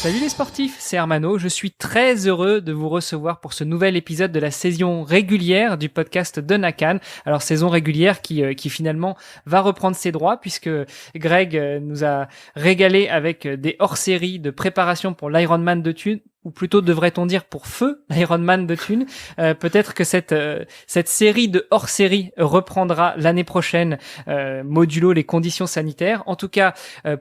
Salut les sportifs, c'est Hermano. Je suis très heureux de vous recevoir pour ce nouvel épisode de la saison régulière du podcast de Nakan. Alors saison régulière qui finalement va reprendre ses droits puisque Greg nous a régalé avec des hors-séries de préparation pour l'Ironman de Thun, ou plutôt devrait-on dire pour feu l'Ironman de Thun. Peut-être que cette série de hors-série reprendra l'année prochaine, modulo les conditions sanitaires. En tout cas,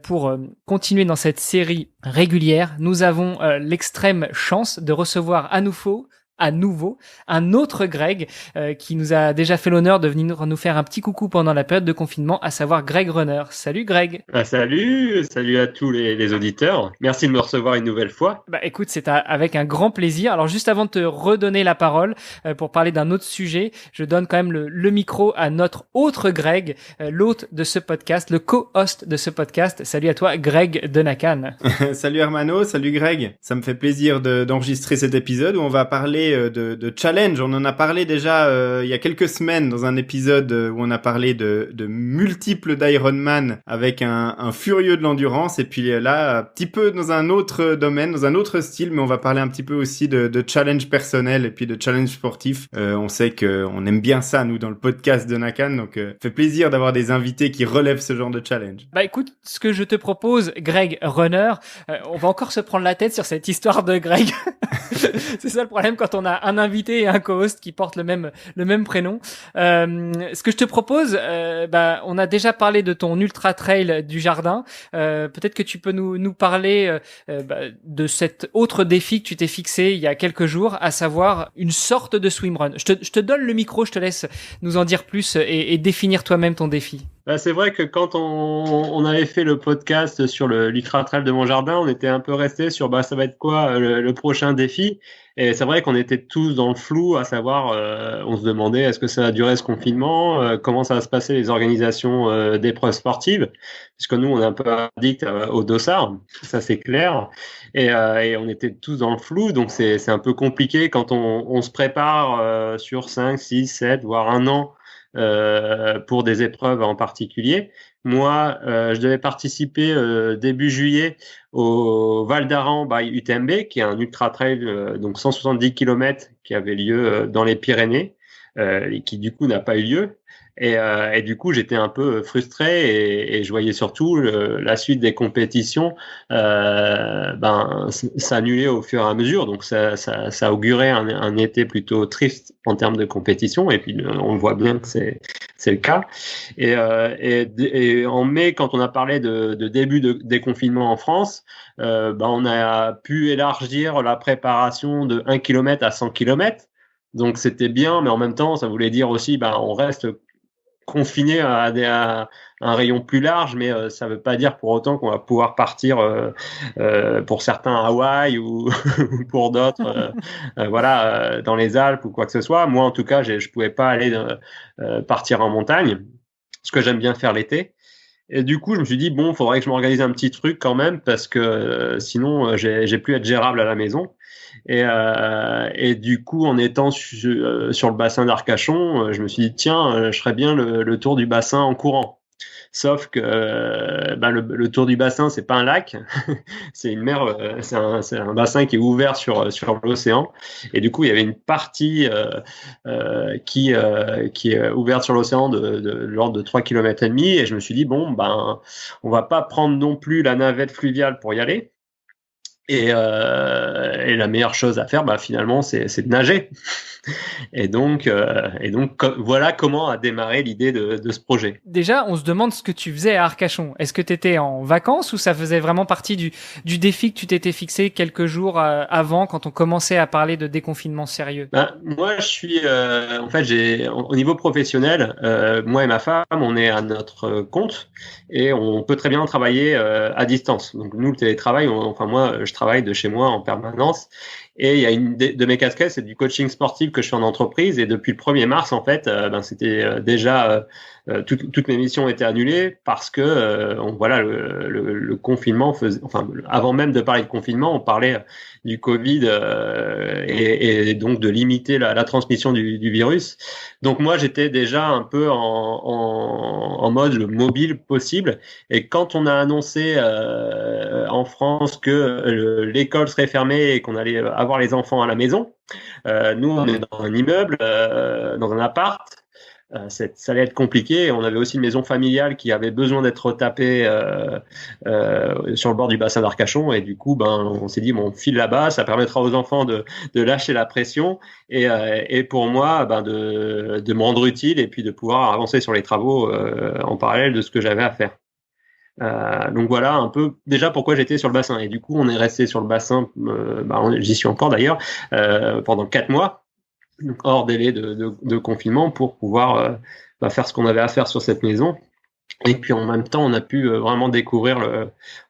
pour continuer dans cette série régulière, nous avons l'extrême chance de recevoir à nouveau un autre Greg qui nous a déjà fait l'honneur de venir nous faire un petit coucou pendant la période de confinement, à savoir Greg Runner. Salut Greg. Salut à tous les auditeurs. Merci de me recevoir une nouvelle fois. Écoute, c'est avec un grand plaisir. Alors juste avant de te redonner la parole pour parler d'un autre sujet, je donne quand même le micro à notre autre Greg, l'hôte de ce podcast, le co-host de ce podcast. Salut à toi Greg de Nakan. Salut Hermano, salut Greg. Ça me fait plaisir d'enregistrer cet épisode où on va parler de challenge. On en a parlé déjà il y a quelques semaines dans un épisode où on a parlé de multiples d'Ironman avec un furieux de l'endurance, et puis là un petit peu dans un autre domaine, dans un autre style, mais on va parler un petit peu aussi de challenge personnel et puis de challenge sportif. On sait que on aime bien ça nous dans le podcast de Nakan, donc fait plaisir d'avoir des invités qui relèvent ce genre de challenge. Écoute, ce que je te propose, Greg Runner, on va encore se prendre la tête sur cette histoire de Greg. C'est ça le problème quand on a un invité et un co-host qui portent le même prénom. Ce que je te propose, on a déjà parlé de ton ultra trail du jardin. Peut-être que tu peux nous parler de cet autre défi que tu t'es fixé il y a quelques jours, à savoir une sorte de swimrun. Je te donne le micro, je te laisse nous en dire plus et définir toi-même ton défi. C'est vrai que quand on avait fait le podcast sur l'ultra trail de mon jardin, on était un peu resté sur ça va être quoi le prochain défi. Et c'est vrai qu'on était tous dans le flou, à savoir, on se demandait est-ce que ça va durer ce confinement, comment ça va se passer les organisations d'épreuves sportives, puisque nous on est un peu addict au dossard, ça c'est clair, et on était tous dans le flou, donc c'est un peu compliqué quand on se prépare sur 5, 6, 7, voire un an pour des épreuves en particulier. Moi, je devais participer début juillet au Val d'Aran by UTMB, qui est un ultra trail, donc 170 km qui avait lieu dans les Pyrénées, et qui du coup n'a pas eu lieu. Et du coup, j'étais un peu frustré et je voyais surtout la suite des compétitions s'annuler au fur et à mesure. Donc ça augurait un été plutôt triste en termes de compétition. Et puis on voit bien que c'est le cas. Et en mai, quand on a parlé de début de déconfinement en France, on a pu élargir la préparation de 1 km à 100 km. Donc c'était bien, mais en même temps, ça voulait dire aussi, on reste confiné à un rayon plus large, mais ça veut pas dire pour autant qu'on va pouvoir partir pour certains à Hawaï ou pour d'autres dans les Alpes ou quoi que ce soit. Moi en tout cas je pouvais pas aller partir en montagne, ce que j'aime bien faire l'été. Et du coup je me suis dit faudrait que je m'organise un petit truc quand même, parce que sinon j'ai plus être gérable à la maison. Et du coup, en étant sur le bassin d'Arcachon, je me suis dit tiens, je ferais bien le tour du bassin en courant. Sauf que le tour du bassin, c'est pas un lac, c'est une mer, c'est un bassin qui est ouvert sur l'océan. Et du coup, il y avait une partie qui est ouverte sur l'océan de l'ordre de 3,5 km. Et je me suis dit on va pas prendre non plus la navette fluviale pour y aller. Et la meilleure chose à faire, finalement, c'est de nager. Et donc, voilà comment a démarré l'idée de ce projet. Déjà, on se demande ce que tu faisais à Arcachon. Est-ce que tu étais en vacances ou ça faisait vraiment partie du défi que tu t'étais fixé quelques jours avant, quand on commençait à parler de déconfinement sérieux? Moi, je suis, en fait, au niveau professionnel, moi et ma femme, on est à notre compte et on peut très bien travailler à distance. Donc nous, le télétravail, moi, je travaille de chez moi en permanence. Et il y a une de mes casquettes, c'est du coaching sportif que je fais en entreprise. Et depuis le 1er mars, en fait, c'était déjà toutes mes missions étaient annulées parce que voilà, le confinement faisait, enfin, avant même de parler de confinement, on parlait du Covid et donc de limiter la transmission du virus. Donc moi, j'étais déjà un peu en mode le mobile possible. Et quand on a annoncé en France que l'école serait fermée et qu'on allait avoir les enfants à la maison, nous, on est dans un immeuble, dans un appart. Ça allait être compliqué. On avait aussi une maison familiale qui avait besoin d'être retapée sur le bord du bassin d'Arcachon. Et du coup, on s'est dit, bon, on file là-bas, ça permettra aux enfants de lâcher la pression et pour moi, de me rendre utile et puis de pouvoir avancer sur les travaux en parallèle de ce que j'avais à faire. Donc voilà un peu déjà pourquoi j'étais sur le bassin. Et du coup, on est resté sur le bassin, j'y suis encore d'ailleurs, pendant 4 mois. Donc, hors délai de confinement pour pouvoir faire ce qu'on avait à faire sur cette maison. Et puis en même temps, on a pu vraiment découvrir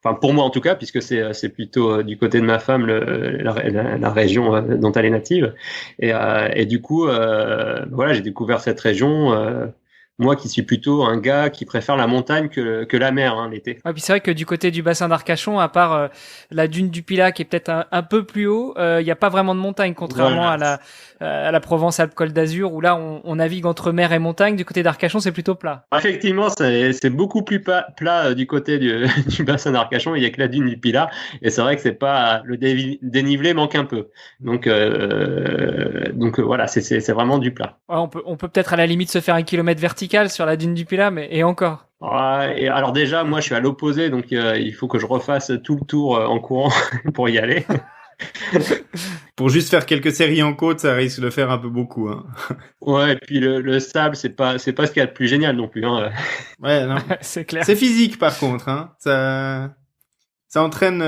enfin pour moi en tout cas, puisque c'est plutôt du côté de ma femme la région dont elle est native. Et du coup, voilà, j'ai découvert cette région. Moi qui suis plutôt un gars qui préfère la montagne que la mer l'été. Ouais, puis c'est vrai que du côté du bassin d'Arcachon, à part la dune du Pilat qui est peut-être un peu plus haut, il n'y a pas vraiment de montagne, contrairement voilà. à la Provence-Alpes-Côte d'Azur où là on navigue entre mer et montagne. Du côté d'Arcachon, c'est plutôt plat. Effectivement, c'est beaucoup plus plat du côté du bassin d'Arcachon. Il n'y a que la dune du Pilat et c'est vrai que c'est pas le dénivelé manque un peu. Donc voilà, c'est vraiment du plat. Ouais, on peut peut-être à la limite se faire 1 kilomètre vertical sur la dune du Pilat, mais et encore. Ouais, et alors déjà, moi, je suis à l'opposé, donc il faut que je refasse tout le tour en courant pour y aller. Pour juste faire quelques séries en côte, ça risque de faire un peu beaucoup. Hein. Ouais, et puis le sable, c'est pas ce qu'il y a de plus génial non plus. Hein. Ouais, non. C'est clair. C'est physique par contre. Hein. Ça entraîne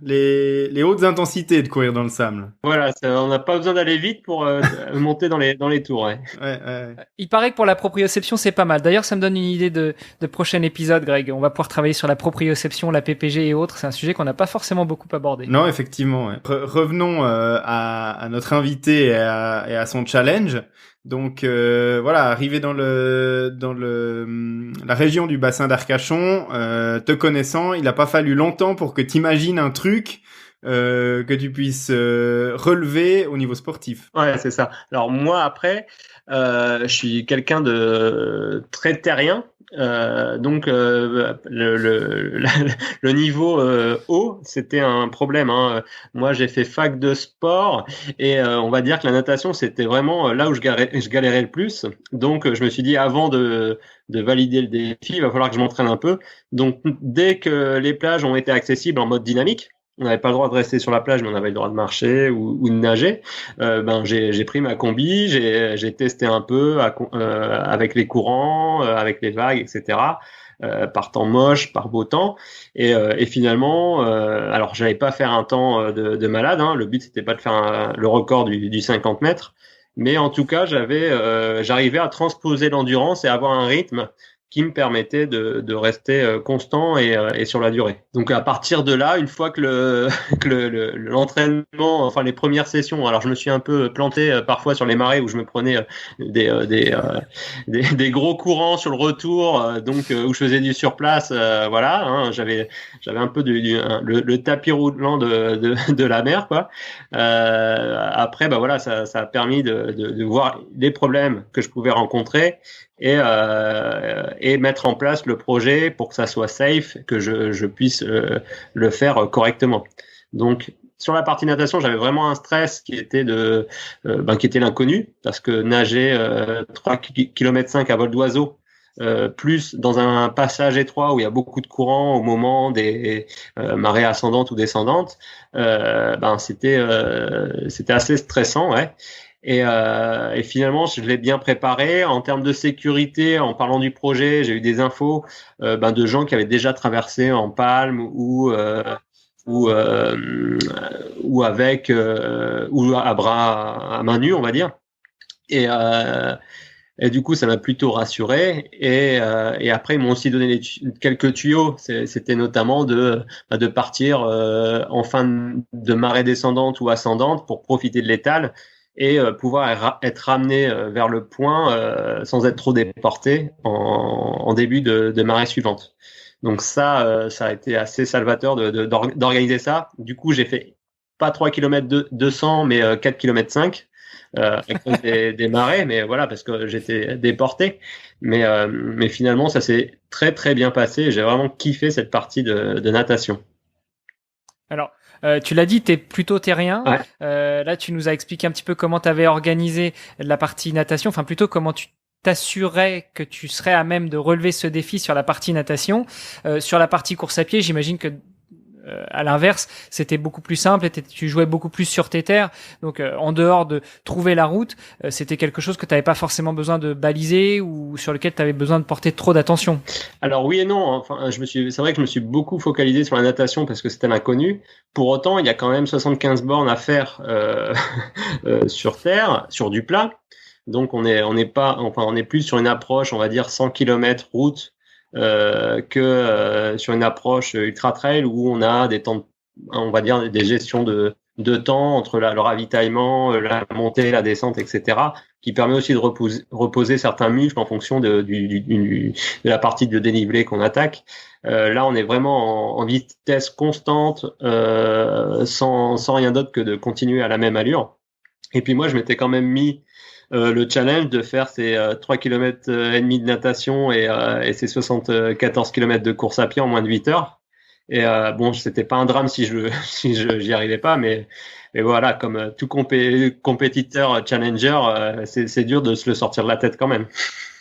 les hautes intensités de courir dans le sable. Voilà, on n'a pas besoin d'aller vite pour monter dans les tours. Ouais. Ouais. Il paraît que pour la proprioception, c'est pas mal. D'ailleurs, ça me donne une idée de prochain épisode, Greg. On va pouvoir travailler sur la proprioception, la PPG et autres. C'est un sujet qu'on n'a pas forcément beaucoup abordé. Non, effectivement. Ouais. Revenons à notre invité et à son challenge. Donc voilà, arrivé dans la région du bassin d'Arcachon, te connaissant, il n'a pas fallu longtemps pour que t'imagines un truc que tu puisses relever au niveau sportif. Ouais, c'est ça. Alors moi après, je suis quelqu'un de très terrien. Donc le niveau haut, c'était un problème. Hein. Moi, j'ai fait fac de sport et on va dire que la natation, c'était vraiment là où je galérais le plus. Donc, je me suis dit avant de valider le défi, il va falloir que je m'entraîne un peu. Donc, dès que les plages ont été accessibles en mode dynamique, on n'avait pas le droit de rester sur la plage, mais on avait le droit de marcher ou de nager. J'ai pris ma combi, j'ai testé un peu avec les courants, avec les vagues, etc. Par temps moche, par beau temps, et finalement, alors j'allais pas faire un temps de malade. Hein, le but c'était pas de faire le record du 50 mètres, mais en tout cas j'arrivais à transposer l'endurance et avoir un rythme qui me permettait de rester constant et sur la durée. Donc à partir de là, une fois que l'entraînement, enfin les premières sessions, alors je me suis un peu planté parfois sur les marées où je me prenais des gros courants sur le retour, donc où je faisais du surplace, voilà, hein, j'avais un peu le tapis roulant de la mer, quoi. Après, voilà, ça a permis de voir les problèmes que je pouvais rencontrer et mettre en place le projet pour que ça soit safe, que je puisse le faire correctement. Donc, sur la partie natation, j'avais vraiment un stress qui était qui était l'inconnu, parce que nager 3,5 km à vol d'oiseau, plus dans un passage étroit où il y a beaucoup de courant au moment des marées ascendantes ou descendantes, c'était assez stressant, ouais. Et finalement, je l'ai bien préparé. En termes de sécurité, en parlant du projet, j'ai eu des infos de gens qui avaient déjà traversé en palme ou à main nue, on va dire. Et Et du coup, ça m'a plutôt rassuré. Et après, ils m'ont aussi donné quelques tuyaux. C'était notamment de partir en fin de marée descendante ou ascendante pour profiter de l'étale et pouvoir être ramené vers le point sans être trop déporté en début de marée suivante. Donc ça a été assez salvateur d'organiser ça. Du coup, j'ai fait pas 3 km 200, mais 4 km 5 à cause des marées, mais voilà, parce que j'étais déporté. Mais finalement, ça s'est très très bien passé. J'ai vraiment kiffé cette partie de natation. Alors, tu l'as dit, tu es plutôt terrien. Ouais. Là, tu nous as expliqué un petit peu comment tu avais organisé la partie natation, enfin plutôt comment tu t'assurais que tu serais à même de relever ce défi sur la partie natation. Sur la partie course à pied, j'imagine que à l'inverse, c'était beaucoup plus simple, tu jouais beaucoup plus sur tes terres. Donc, en dehors de trouver la route, c'était quelque chose que tu n'avais pas forcément besoin de baliser ou sur lequel tu avais besoin de porter trop d'attention. Alors oui et non. Enfin, c'est vrai que je me suis beaucoup focalisé sur la natation parce que c'était l'inconnu. Pour autant, il y a quand même 75 bornes à faire sur terre, sur du plat. Donc on est plus sur une approche, on va dire 100 km route. Que sur une approche ultra trail où on a des temps, on va dire des gestions de temps entre le ravitaillement, la montée, la descente, etc., qui permet aussi de reposer certains muscles en fonction de la partie de dénivelé qu'on attaque. Là, on est vraiment en vitesse constante, sans rien d'autre que de continuer à la même allure. Et puis moi, je m'étais quand même mis le challenge de faire ces 3 km et demi de natation et ces 74 km de course à pied en moins de 8 heures. Et bon, c'était pas un drame si j'y arrivais pas, mais voilà, comme tout compétiteur challenger, c'est dur de se le sortir de la tête quand même.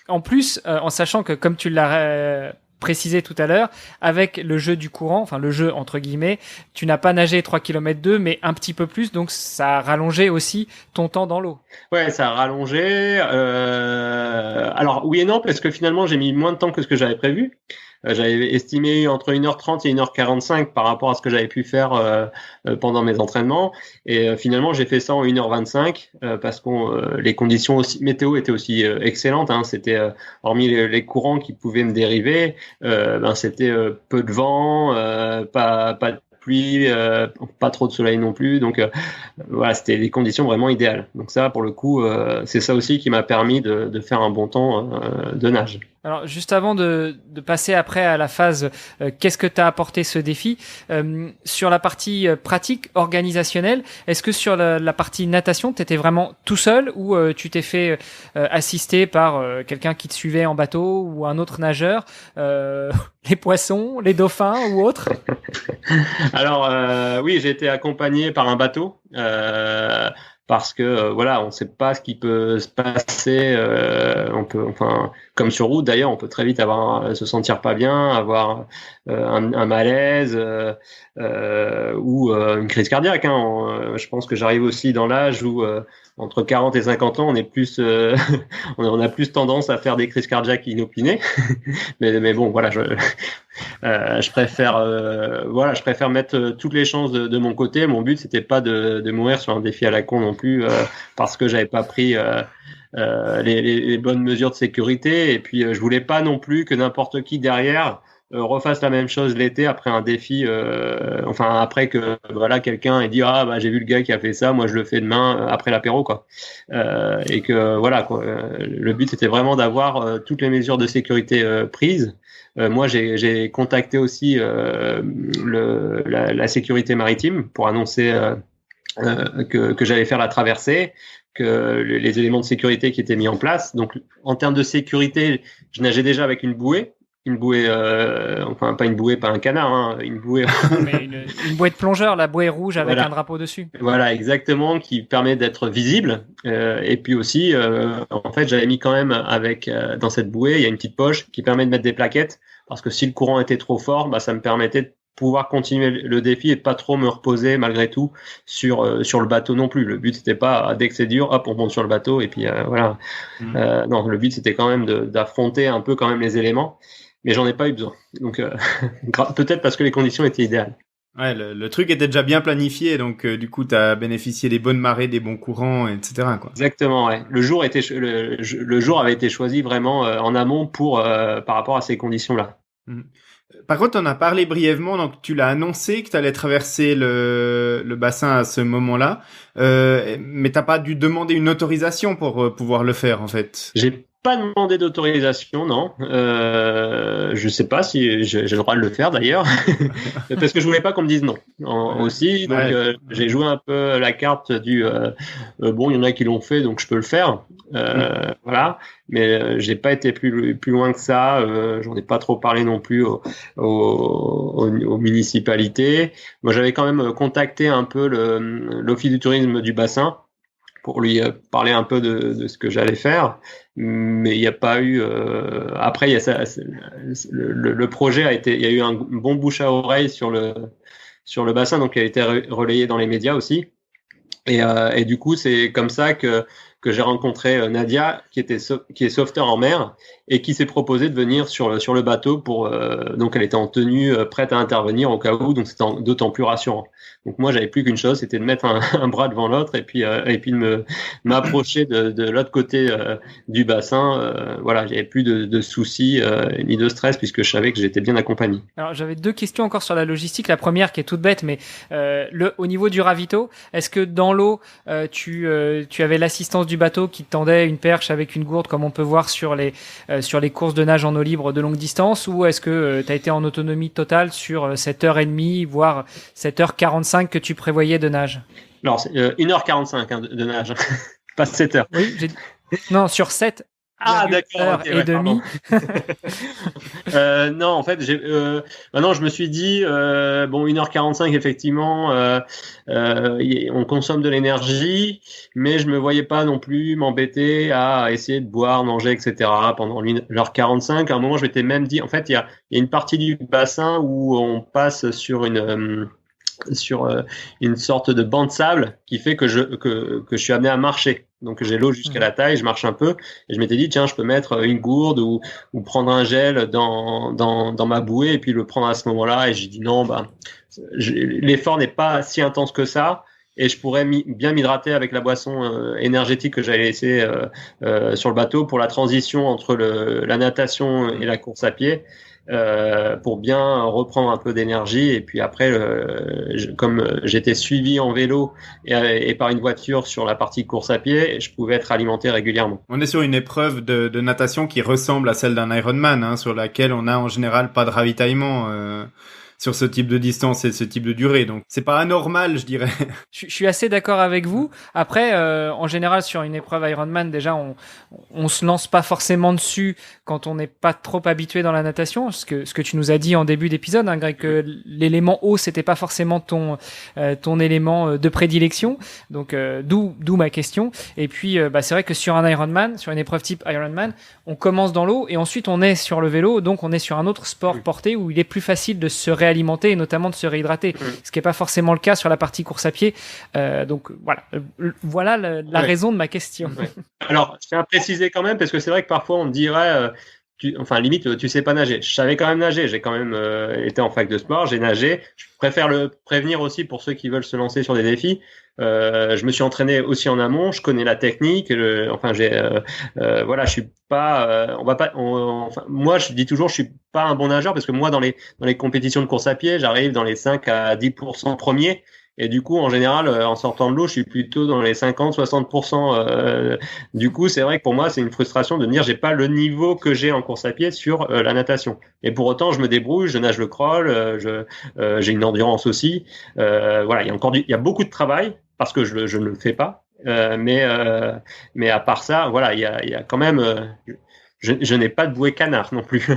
En plus, en sachant que comme tu l'as précisé tout à l'heure, avec le jeu du courant, enfin le jeu entre guillemets, tu n'as pas nagé 3 km 2, mais un petit peu plus, donc ça a rallongé aussi ton temps dans l'eau. Ouais, ça a rallongé. Alors oui et non, parce que finalement j'ai mis moins de temps que ce que j'avais prévu. J'avais estimé entre 1h30 et 1h45 par rapport à ce que j'avais pu faire pendant mes entraînements. Et finalement, j'ai fait ça en 1h25 parce que les conditions météo étaient aussi excellentes. Hein. C'était, hormis les courants qui pouvaient me dériver, c'était peu de vent, pas de pluie, pas trop de soleil non plus. Donc voilà, c'était des conditions vraiment idéales. Donc ça, pour le coup, c'est ça aussi qui m'a permis de faire un bon temps de nage. Alors juste avant de passer après à la phase qu'est-ce que t'as apporté ce défi, sur la partie pratique organisationnelle, est-ce que sur la partie natation t'étais vraiment tout seul ou tu t'es fait assister par quelqu'un qui te suivait en bateau ou un autre nageur, les poissons, les dauphins ou autres? Alors oui, j'ai été accompagné par un bateau. Parce que voilà, on ne sait pas ce qui peut se passer. Comme sur route d'ailleurs, on peut très vite se sentir pas bien, avoir un malaise ou une crise cardiaque. Hein. Je pense que j'arrive aussi dans l'âge où entre 40 et 50 ans, on est plus, on a plus tendance à faire des crises cardiaques inopinées. mais bon, voilà, je préfère mettre toutes les chances de mon côté. Mon but, c'était pas de mourir sur un défi à la con non plus, parce que j'avais pas pris les bonnes mesures de sécurité. Et puis, je voulais pas non plus que n'importe qui derrière refasse la même chose l'été après un défi. Après que voilà quelqu'un ait dit j'ai vu le gars qui a fait ça, moi je le fais demain après l'apéro quoi. Et que voilà quoi. Le but c'était vraiment d'avoir toutes les mesures de sécurité prises. Moi, j'ai contacté aussi la sécurité maritime pour annoncer que j'allais faire la traversée, que les éléments de sécurité qui étaient mis en place. Donc, en termes de sécurité, je nageais déjà avec une bouée, pas une bouée, pas un canard, hein, une bouée. Mais une bouée de plongeur, la bouée rouge avec un drapeau dessus. Voilà, exactement, qui permet d'être visible. Et puis aussi, en fait, j'avais mis quand même dans cette bouée, il y a une petite poche qui permet de mettre des plaquettes, parce que si le courant était trop fort, ça me permettait de pouvoir continuer le défi et de pas trop me reposer malgré tout sur le bateau non plus. Le but c'était pas dès que c'est dur, hop, on monte sur le bateau et puis voilà. Non, le but c'était quand même d'affronter un peu quand même les éléments. Mais j'en ai pas eu besoin. Donc peut-être parce que les conditions étaient idéales. Ouais, le truc était déjà bien planifié, donc du coup, tu as bénéficié des bonnes marées, des bons courants, etc., quoi. Exactement, ouais. Le jour avait été choisi vraiment en amont par rapport à ces conditions-là. Mhm. Par contre, on a parlé brièvement, donc tu l'as annoncé que tu allais traverser le bassin à ce moment-là, mais t'as pas dû demander une autorisation pour pouvoir le faire, en fait. J'ai pas demandé d'autorisation, non. Je sais pas si j'ai le droit de le faire d'ailleurs, parce que je voulais pas qu'on me dise non. Aussi, donc Ouais. j'ai joué un peu la carte du bon, il y en a qui l'ont fait, donc je peux le faire. Voilà, mais j'ai pas été plus loin que ça. J'en ai pas trop parlé non plus aux municipalités. Moi, j'avais quand même contacté un peu l'office du tourisme du bassin pour lui parler un peu de ce que j'allais faire, mais il n'y a pas eu. Après, il y a ça, le projet il y a eu un bon bouche à oreille sur le bassin, donc il a été relayé dans les médias aussi. Et du coup, c'est comme ça que j'ai rencontré Nadia, qui est sauveteur en mer et qui s'est proposé de venir sur le bateau donc elle était en tenue prête à intervenir au cas où, donc c'était d'autant plus rassurant. Donc moi, j'avais plus qu'une chose, c'était de mettre un bras devant l'autre et puis de m'approcher de l'autre côté du bassin. Voilà, j'avais plus de soucis ni de stress puisque je savais que j'étais bien accompagné. Alors j'avais 2 questions encore sur la logistique. La première qui est toute bête, mais au niveau du ravito, est-ce que dans l'eau tu avais l'assistance du bateau qui tendait une perche avec une gourde comme on peut voir sur les courses de nage en eau libre de longue distance, ou est-ce que tu as été en autonomie totale sur 7h30 voire 7h45 que tu prévoyais de nage? Alors c'est 1h45 de nage, pas 7h. Oui, non, sur 7 d'accord, heures et demie. Non, en fait, maintenant je me suis dit bon, 1h45 effectivement, on consomme de l'énergie, mais je me voyais pas non plus m'embêter à essayer de boire, manger, etc. pendant 1h45. À un moment, je m'étais même dit, en fait, il y a une partie du bassin où on passe sur une sorte de banc de sable qui fait que je suis amené à marcher. Donc j'ai l'eau jusqu'à la taille, je marche un peu et je m'étais dit tiens, je peux mettre une gourde ou prendre un gel dans ma bouée et puis le prendre à ce moment-là, et j'ai dit non, l'effort n'est pas si intense que ça et je pourrais bien m'hydrater avec la boisson énergétique que j'avais laissée sur le bateau pour la transition entre la natation et la course à pied. Pour bien reprendre un peu d'énergie, et puis après comme j'étais suivi en vélo et par une voiture sur la partie course à pied, je pouvais être alimenté régulièrement. On est sur une épreuve de natation qui ressemble à celle d'un Ironman, hein, sur laquelle on a en général pas de ravitaillement sur ce type de distance et ce type de durée, donc c'est pas anormal, je dirais. Je suis assez d'accord avec vous. Après, en général, sur une épreuve Ironman, déjà, on se lance pas forcément dessus quand on n'est pas trop habitué dans la natation. Ce que tu nous as dit en début d'épisode, hein, Greg, que l'élément eau, c'était pas forcément ton élément de prédilection. Donc, d'où ma question. Et puis, c'est vrai que sur un Ironman, sur une épreuve type Ironman, on commence dans l'eau et ensuite on est sur le vélo. Donc, on est sur un autre sport porté où il est plus facile de se réalimenter et notamment de se réhydrater. Ce qui est pas forcément le cas sur la partie course à pied. Donc voilà la raison de ma question. Ouais. Alors, je tiens à préciser quand même, parce que c'est vrai que parfois on me dirait, limite, tu sais pas nager. Je savais quand même nager. J'ai quand même été en fac de sport, j'ai nagé. Je préfère le prévenir aussi pour ceux qui veulent se lancer sur des défis. Je me suis entraîné aussi en amont. Je connais la technique. Voilà, je suis pas. Moi, je dis toujours, je suis pas un bon nageur parce que moi, dans les compétitions de course à pied, j'arrive dans les 5 à 10% premiers. Et du coup, en général, en sortant de l'eau, je suis plutôt dans les 50-60%. Du coup, c'est vrai que pour moi, c'est une frustration de me dire j'ai pas le niveau que j'ai en course à pied sur la natation. Et pour autant, je me débrouille, je nage le crawl, j'ai une endurance aussi. Voilà, il y a beaucoup de travail parce que je ne le fais pas. Mais à part ça, voilà, il y a quand même. Je n'ai pas de bouée canard non plus.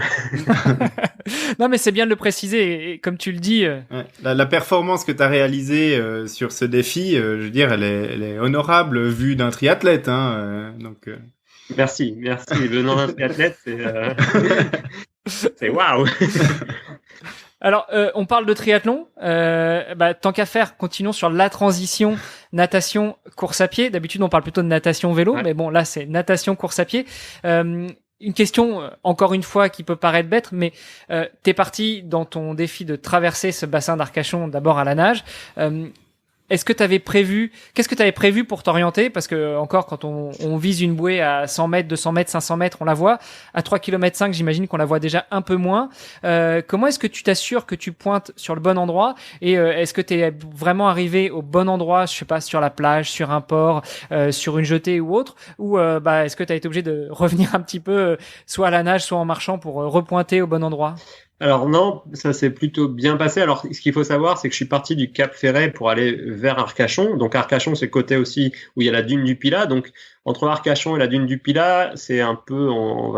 Non, mais c'est bien de le préciser. Et comme tu le dis, Ouais. La performance que tu as réalisée sur ce défi, je veux dire, elle est honorable vue d'un triathlète, hein. Donc. Merci. Venant d'un triathlète, c'est waouh. Alors, on parle de triathlon. Tant qu'à faire, continuons sur la transition natation, course à pied. D'habitude, on parle plutôt de natation vélo, Ouais. mais bon, là, c'est natation, course à pied. une question, encore une fois, qui peut paraître bête, mais t'es parti dans ton défi de traverser ce bassin d'Arcachon d'abord à la nage. Qu'est-ce que tu avais prévu pour t'orienter? Parce que encore, quand on vise une bouée à 100 mètres, 200 mètres, 500 mètres, on la voit. À 3 km 5, j'imagine qu'on la voit déjà un peu moins. Comment est-ce que tu t'assures que tu pointes sur le bon endroit? Et est-ce que tu es vraiment arrivé au bon endroit, je sais pas, sur la plage, sur un port, sur une jetée ou autre? Ou est-ce que tu as été obligé de revenir un petit peu, soit à la nage, soit en marchant pour repointer au bon endroit? Alors non, ça s'est plutôt bien passé. Alors ce qu'il faut savoir, c'est que je suis parti du Cap Ferret pour aller vers Arcachon. Donc Arcachon, c'est le côté aussi où il y a la dune du Pilat. Donc entre Arcachon et la dune du Pilat, c'est un peu,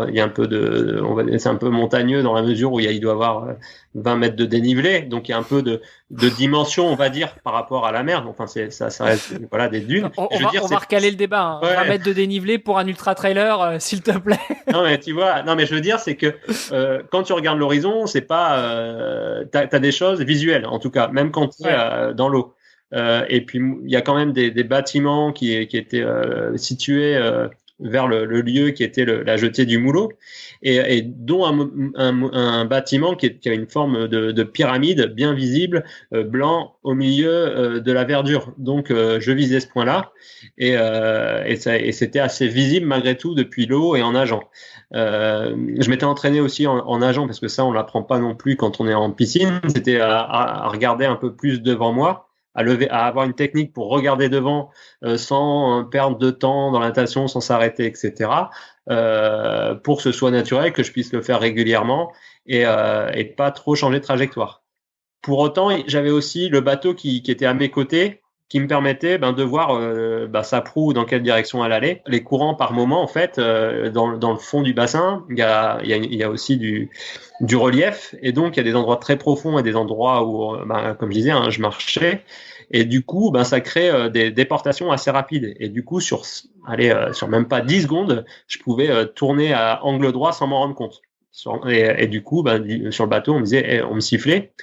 il y a un peu c'est un peu montagneux dans la mesure où il doit avoir 20 mètres de dénivelé. Donc il y a un peu de dimension, on va dire, par rapport à la mer. Enfin ça reste voilà des dunes. On va recaler le débat. Hein. Ouais. 20 mètres de dénivelé pour un ultra trailer, s'il te plaît. Non mais tu vois, non mais je veux dire c'est que quand tu regardes l'horizon, c'est pas t'as des choses visuelles en tout cas, même quand tu es dans l'eau. Et puis il y a quand même des bâtiments qui étaient situés vers le lieu qui était la jetée du Moulot, et dont un bâtiment qui a une forme de pyramide bien visible, blanc au milieu de la verdure. Donc je visais ce point-là, et c'était assez visible malgré tout depuis l'eau et en nageant. Je m'étais entraîné aussi en nageant, parce que ça on l'apprend pas non plus quand on est en piscine. C'était à regarder un peu plus devant moi, à avoir une technique pour regarder devant sans perdre de temps dans la natation, sans s'arrêter, etc. Pour que ce soit naturel, que je puisse le faire régulièrement et pas trop changer de trajectoire. Pour autant, j'avais aussi le bateau qui était à mes côtés, qui me permettait de voir sa proue dans quelle direction elle allait. Les courants par moment, en fait, dans le fond du bassin, il y a aussi du relief, et donc il y a des endroits très profonds et des endroits où, comme je disais, je marchais, et du coup, ça crée des déportations assez rapides. Et du coup, sur même pas 10 secondes, je pouvais tourner à angle droit sans m'en rendre compte. Et du coup, sur le bateau, on me sifflait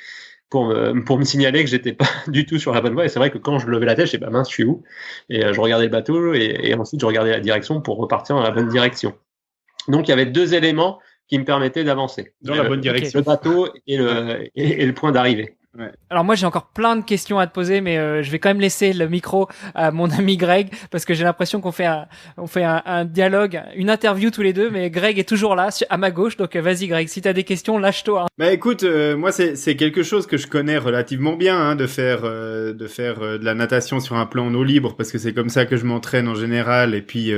pour me signaler que j'étais pas du tout sur la bonne voie. Et c'est vrai que quand je levais la tête, je disais, mince, je suis où? Et je regardais le bateau, et ensuite je regardais la direction pour repartir dans la bonne direction. Donc il y avait deux éléments qui me permettaient d'avancer. Dans la bonne direction. Le bateau et le point d'arrivée. Ouais. Alors moi j'ai encore plein de questions à te poser, mais je vais quand même laisser le micro à mon ami Greg, parce que j'ai l'impression qu'on fait un dialogue, une interview tous les deux, mais Greg est toujours là à ma gauche, donc vas-y Greg, si t'as des questions, lâche-toi. Écoute, moi c'est quelque chose que je connais relativement bien, de faire de la natation sur un plan en eau libre, parce que c'est comme ça que je m'entraîne en général, et puis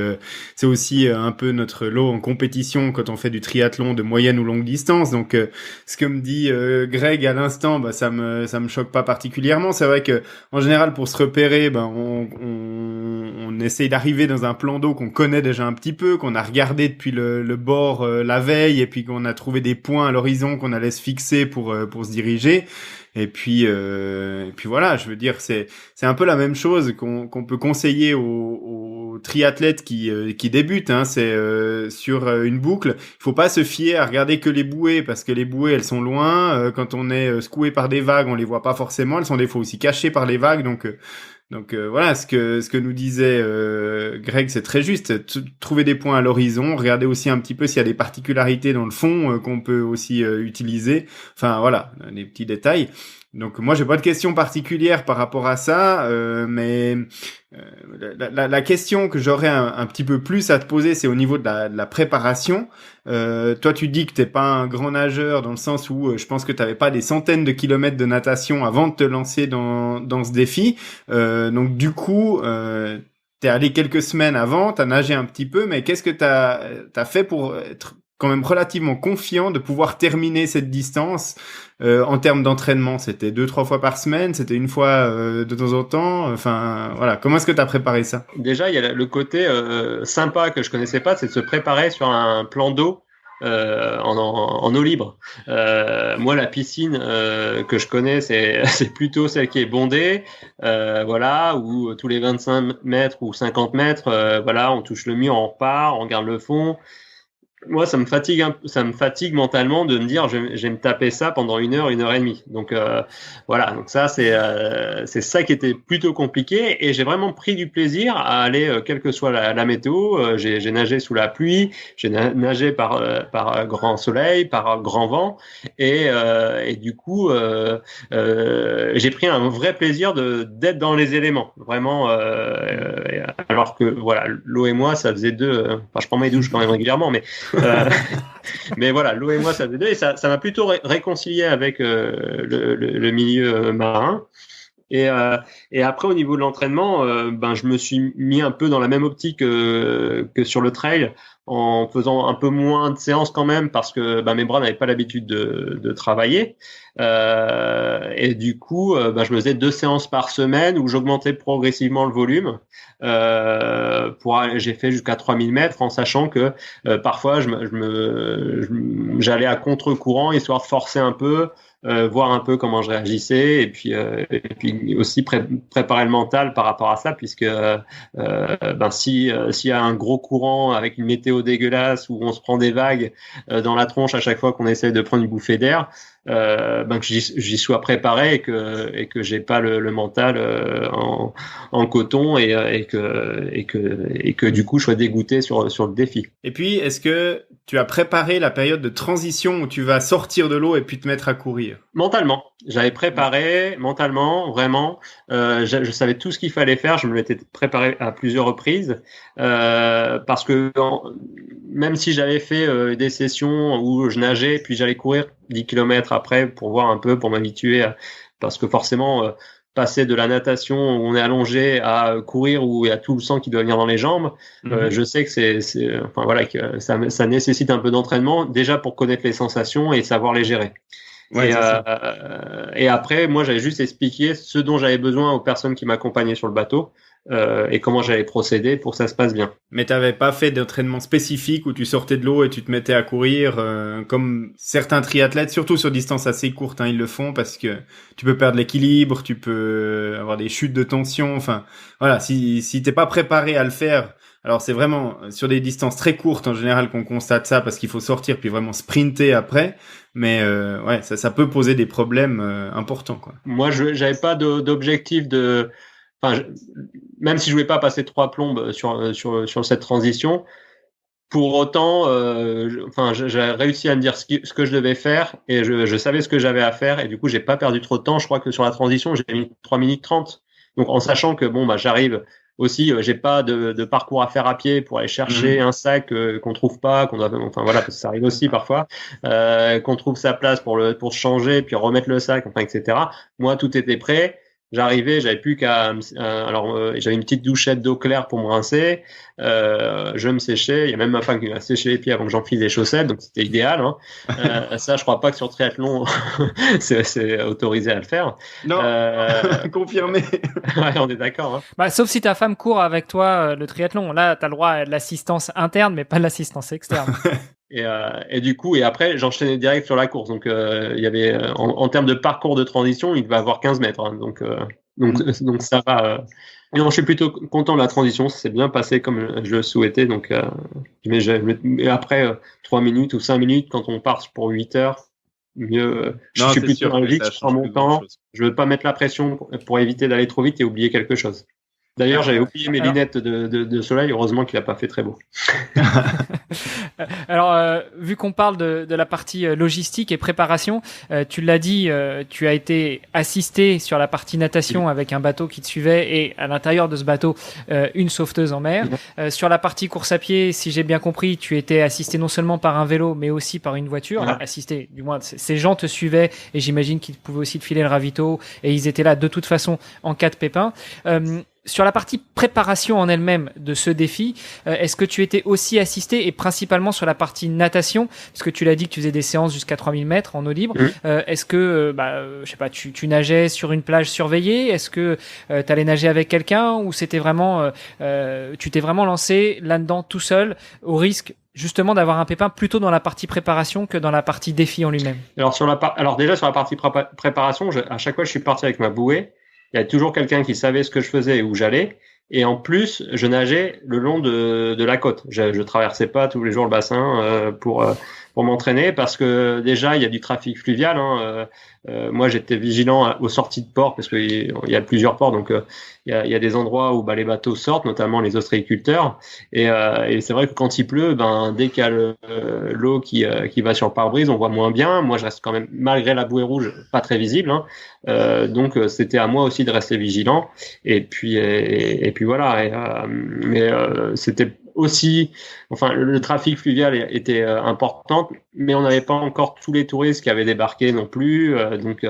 c'est aussi un peu notre lot en compétition quand on fait du triathlon de moyenne ou longue distance. Donc ce que me dit Greg à l'instant, ça me choque pas particulièrement. C'est vrai que en général, pour se repérer, on essaye d'arriver dans un plan d'eau qu'on connaît déjà un petit peu, qu'on a regardé depuis le bord la veille, et puis qu'on a trouvé des points à l'horizon qu'on allait se fixer pour se diriger. Et puis voilà, je veux dire, c'est un peu la même chose qu'on peut conseiller aux triathlètes qui débutent. C'est sur une boucle, il faut pas se fier à regarder que les bouées, parce que les bouées elles sont loin. Quand on est secoué par des vagues, on les voit pas forcément. Elles sont des fois aussi cachées par les vagues. Donc voilà, ce que nous disait Greg, c'est très juste. Trouver des points à l'horizon, regarder aussi un petit peu s'il y a des particularités dans le fond qu'on peut aussi utiliser. Enfin voilà, des petits détails. Donc moi j'ai pas de question particulière par rapport à ça, mais la question que j'aurais un petit peu plus à te poser, c'est au niveau de la préparation. Toi tu dis que t'es pas un grand nageur, dans le sens où je pense que t'avais pas des centaines de kilomètres de natation avant de te lancer dans ce défi. Donc du coup t'es allé quelques semaines avant, t'as nagé un petit peu, mais qu'est-ce que t'as fait pour être quand même relativement confiant de pouvoir terminer cette distance en termes d'entraînement? C'était 2-3 fois par semaine, c'était une fois de temps en temps, enfin voilà, comment est-ce que tu as préparé ça? Déjà, il y a le côté sympa que je connaissais pas, c'est de se préparer sur un plan d'eau en eau libre. Moi, la piscine que je connais, c'est plutôt celle qui est bondée, voilà, où tous les 25 mètres ou 50 mètres, voilà, on touche le mur, on repart, on regarde le fond. moi, ça me fatigue mentalement de me dire, je vais me taper ça pendant 1 heure et demie. Donc voilà, donc ça c'est ça qui était plutôt compliqué, et j'ai vraiment pris du plaisir à aller, quelle que soit la météo. J'ai nagé sous la pluie, j'ai nagé par grand soleil, par grand vent, et du coup j'ai pris un vrai plaisir d'être dans les éléments, vraiment. Alors que voilà, l'eau et moi, ça faisait enfin, je prends mes douches quand même régulièrement, mais voilà, l'eau et moi, ça faisait deux, et ça m'a plutôt réconcilié avec le milieu marin. Et après, au niveau de l'entraînement, je me suis mis un peu dans la même optique que sur le trail, en faisant un peu moins de séances quand même, parce que mes bras n'avaient pas l'habitude de travailler. Et du coup, je me faisais 2 séances par semaine où j'augmentais progressivement le volume. J'ai fait jusqu'à 3000 mètres, en sachant que parfois j'allais à contre-courant, histoire de forcer un peu, voir un peu comment je réagissais, et puis aussi préparer le mental par rapport à ça, puisque s'il y a un gros courant avec une météo dégueulasse où on se prend des vagues dans la tronche à chaque fois qu'on essaie de prendre une bouffée d'air, que j'y sois préparé, et que j'ai pas le mental en coton, et que du coup je sois dégoûté sur le défi. Et puis, est-ce que tu as préparé la période de transition où tu vas sortir de l'eau et puis te mettre à courir? Mentalement, j'avais préparé mentalement, vraiment. Je savais tout ce qu'il fallait faire. Je me l'étais préparé à plusieurs reprises, parce que même si j'avais fait des sessions où je nageais puis j'allais courir 10 km après pour voir un peu, pour m'habituer, parce que forcément passer de la natation où on est allongé à courir où il y a tout le sang qui doit venir dans les jambes, je sais que que ça nécessite un peu d'entraînement déjà pour connaître les sensations et savoir les gérer. Ouais, et après, moi, j'avais juste expliqué ce dont j'avais besoin aux personnes qui m'accompagnaient sur le bateau, et comment j'allais procéder pour que ça se passe bien. Mais t'avais pas fait d'entraînement spécifique où tu sortais de l'eau et tu te mettais à courir, comme certains triathlètes, surtout sur distance assez courte, ils le font, parce que tu peux perdre l'équilibre, tu peux avoir des chutes de tension. Enfin, voilà, si t'es pas préparé à le faire. Alors c'est vraiment sur des distances très courtes en général qu'on constate ça, parce qu'il faut sortir puis vraiment sprinter après. Mais ça peut poser des problèmes importants, quoi. Moi, j'avais pas d'objectif de. Enfin, même si je voulais pas passer 3 plombes sur cette transition, pour autant, j'ai réussi à me dire ce que je devais faire, et je savais ce que j'avais à faire, et du coup, j'ai pas perdu trop de temps. Je crois que sur la transition, j'ai mis 3 minutes 30. Donc, en sachant que j'arrive aussi, j'ai pas de parcours à faire à pied pour aller chercher un sac qu'on trouve pas, parce que ça arrive aussi parfois, qu'on trouve sa place pour se changer puis remettre le sac, etc. Moi, tout était prêt. J'arrivais, j'avais plus qu'à j'avais une petite douchette d'eau claire pour me rincer, je me séchais, il y a même ma femme qui m'a séché les pieds avant que j'enfile les chaussettes, donc c'était idéal, ça, je crois pas que sur triathlon c'est autorisé à le faire. Non, confirmé. Ouais, on est d'accord, sauf si ta femme court avec toi le triathlon, là t'as le droit à l'assistance interne mais pas l'assistance externe. Et du coup, et après, j'enchaînais direct sur la course. Donc, il y avait, en termes de parcours de transition, il devait avoir 15 mètres. Donc ça va. Non, je suis plutôt content de la transition. Ça s'est bien passé comme je le souhaitais. Donc, mais après, 3 minutes ou 5 minutes, quand on part pour 8 heures, mieux. Je suis plutôt dans le vite, je prends mon temps. Je veux pas mettre la pression pour éviter d'aller trop vite et oublier quelque chose. D'ailleurs, j'avais oublié mes lunettes de soleil. Heureusement qu'il n'a pas fait très beau. Alors, vu qu'on parle de la partie logistique et préparation, tu l'as dit, tu as été assisté sur la partie natation avec un bateau qui te suivait, et à l'intérieur de ce bateau, une sauveteuse en mer. Sur la partie course à pied, si j'ai bien compris, tu étais assisté non seulement par un vélo, mais aussi par une voiture. Enfin, assisté, du moins, ces gens te suivaient, et j'imagine qu'ils pouvaient aussi te filer le ravito, et ils étaient là de toute façon en cas de pépin. Sur la partie préparation en elle-même de ce défi, est-ce que tu étais aussi assisté, et principalement sur la partie natation, parce que tu l'as dit que tu faisais des séances jusqu'à 3000 mètres en eau libre. Est-ce que, je sais pas, tu nageais sur une plage surveillée? Est-ce que tu allais nager avec quelqu'un, ou c'était vraiment, tu t'es vraiment lancé là-dedans tout seul, au risque justement d'avoir un pépin plutôt dans la partie préparation que dans la partie défi en lui-même? Alors déjà sur la partie préparation, à chaque fois je suis parti avec ma bouée. Il y a toujours quelqu'un qui savait ce que je faisais et où j'allais. Et en plus, je nageais le long de la côte. Je traversais pas tous les jours le bassin pour m'entraîner parce que déjà il y a du trafic fluvial. Moi, j'étais vigilant aux sorties de port parce qu'il y a plusieurs ports, donc il y a des endroits où les bateaux sortent, notamment les ostréiculteurs. Et c'est vrai que quand il pleut, dès qu'il y a l'eau qui va sur le pare-brise, on voit moins bien. Moi, je reste quand même, malgré la bouée rouge, pas très visible. Donc c'était à moi aussi de rester vigilant. Et puis voilà. Mais c'était aussi, enfin, le trafic fluvial était important, mais on n'avait pas encore tous les touristes qui avaient débarqué non plus. Donc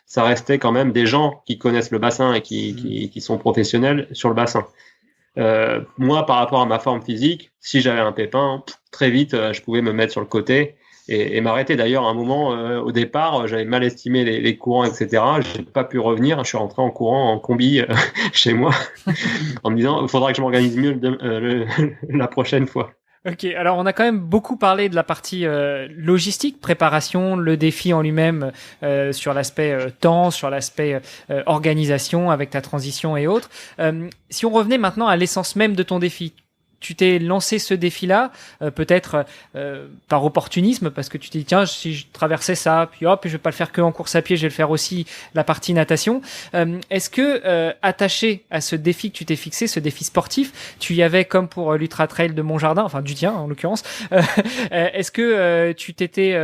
ça restait quand même des gens qui connaissent le bassin et qui sont professionnels sur le bassin. Moi, par rapport à ma forme physique, si j'avais un pépin, très vite, je pouvais me mettre sur le côté et m'arrêter. D'ailleurs, à un moment, au départ, j'avais mal estimé les courants, etc. J'ai pas pu revenir. Je suis rentré en courant en combi chez moi en me disant, il faudra que je m'organise mieux la prochaine fois. Ok, alors on a quand même beaucoup parlé de la partie logistique, préparation, le défi en lui-même, sur l'aspect temps, sur l'aspect organisation avec ta transition et autres. Si on revenait maintenant à l'essence même de ton défi, tu t'es lancé ce défi-là, peut-être par opportunisme, parce que tu t'es dit, tiens, si je traversais ça, puis hop, je vais pas le faire que en course à pied, je vais le faire aussi la partie natation. Est-ce que, attaché à ce défi que tu t'es fixé, ce défi sportif, tu y avais, comme pour l'Ultra Trail de Montjardin, enfin du tien en l'occurrence, est-ce que tu t'étais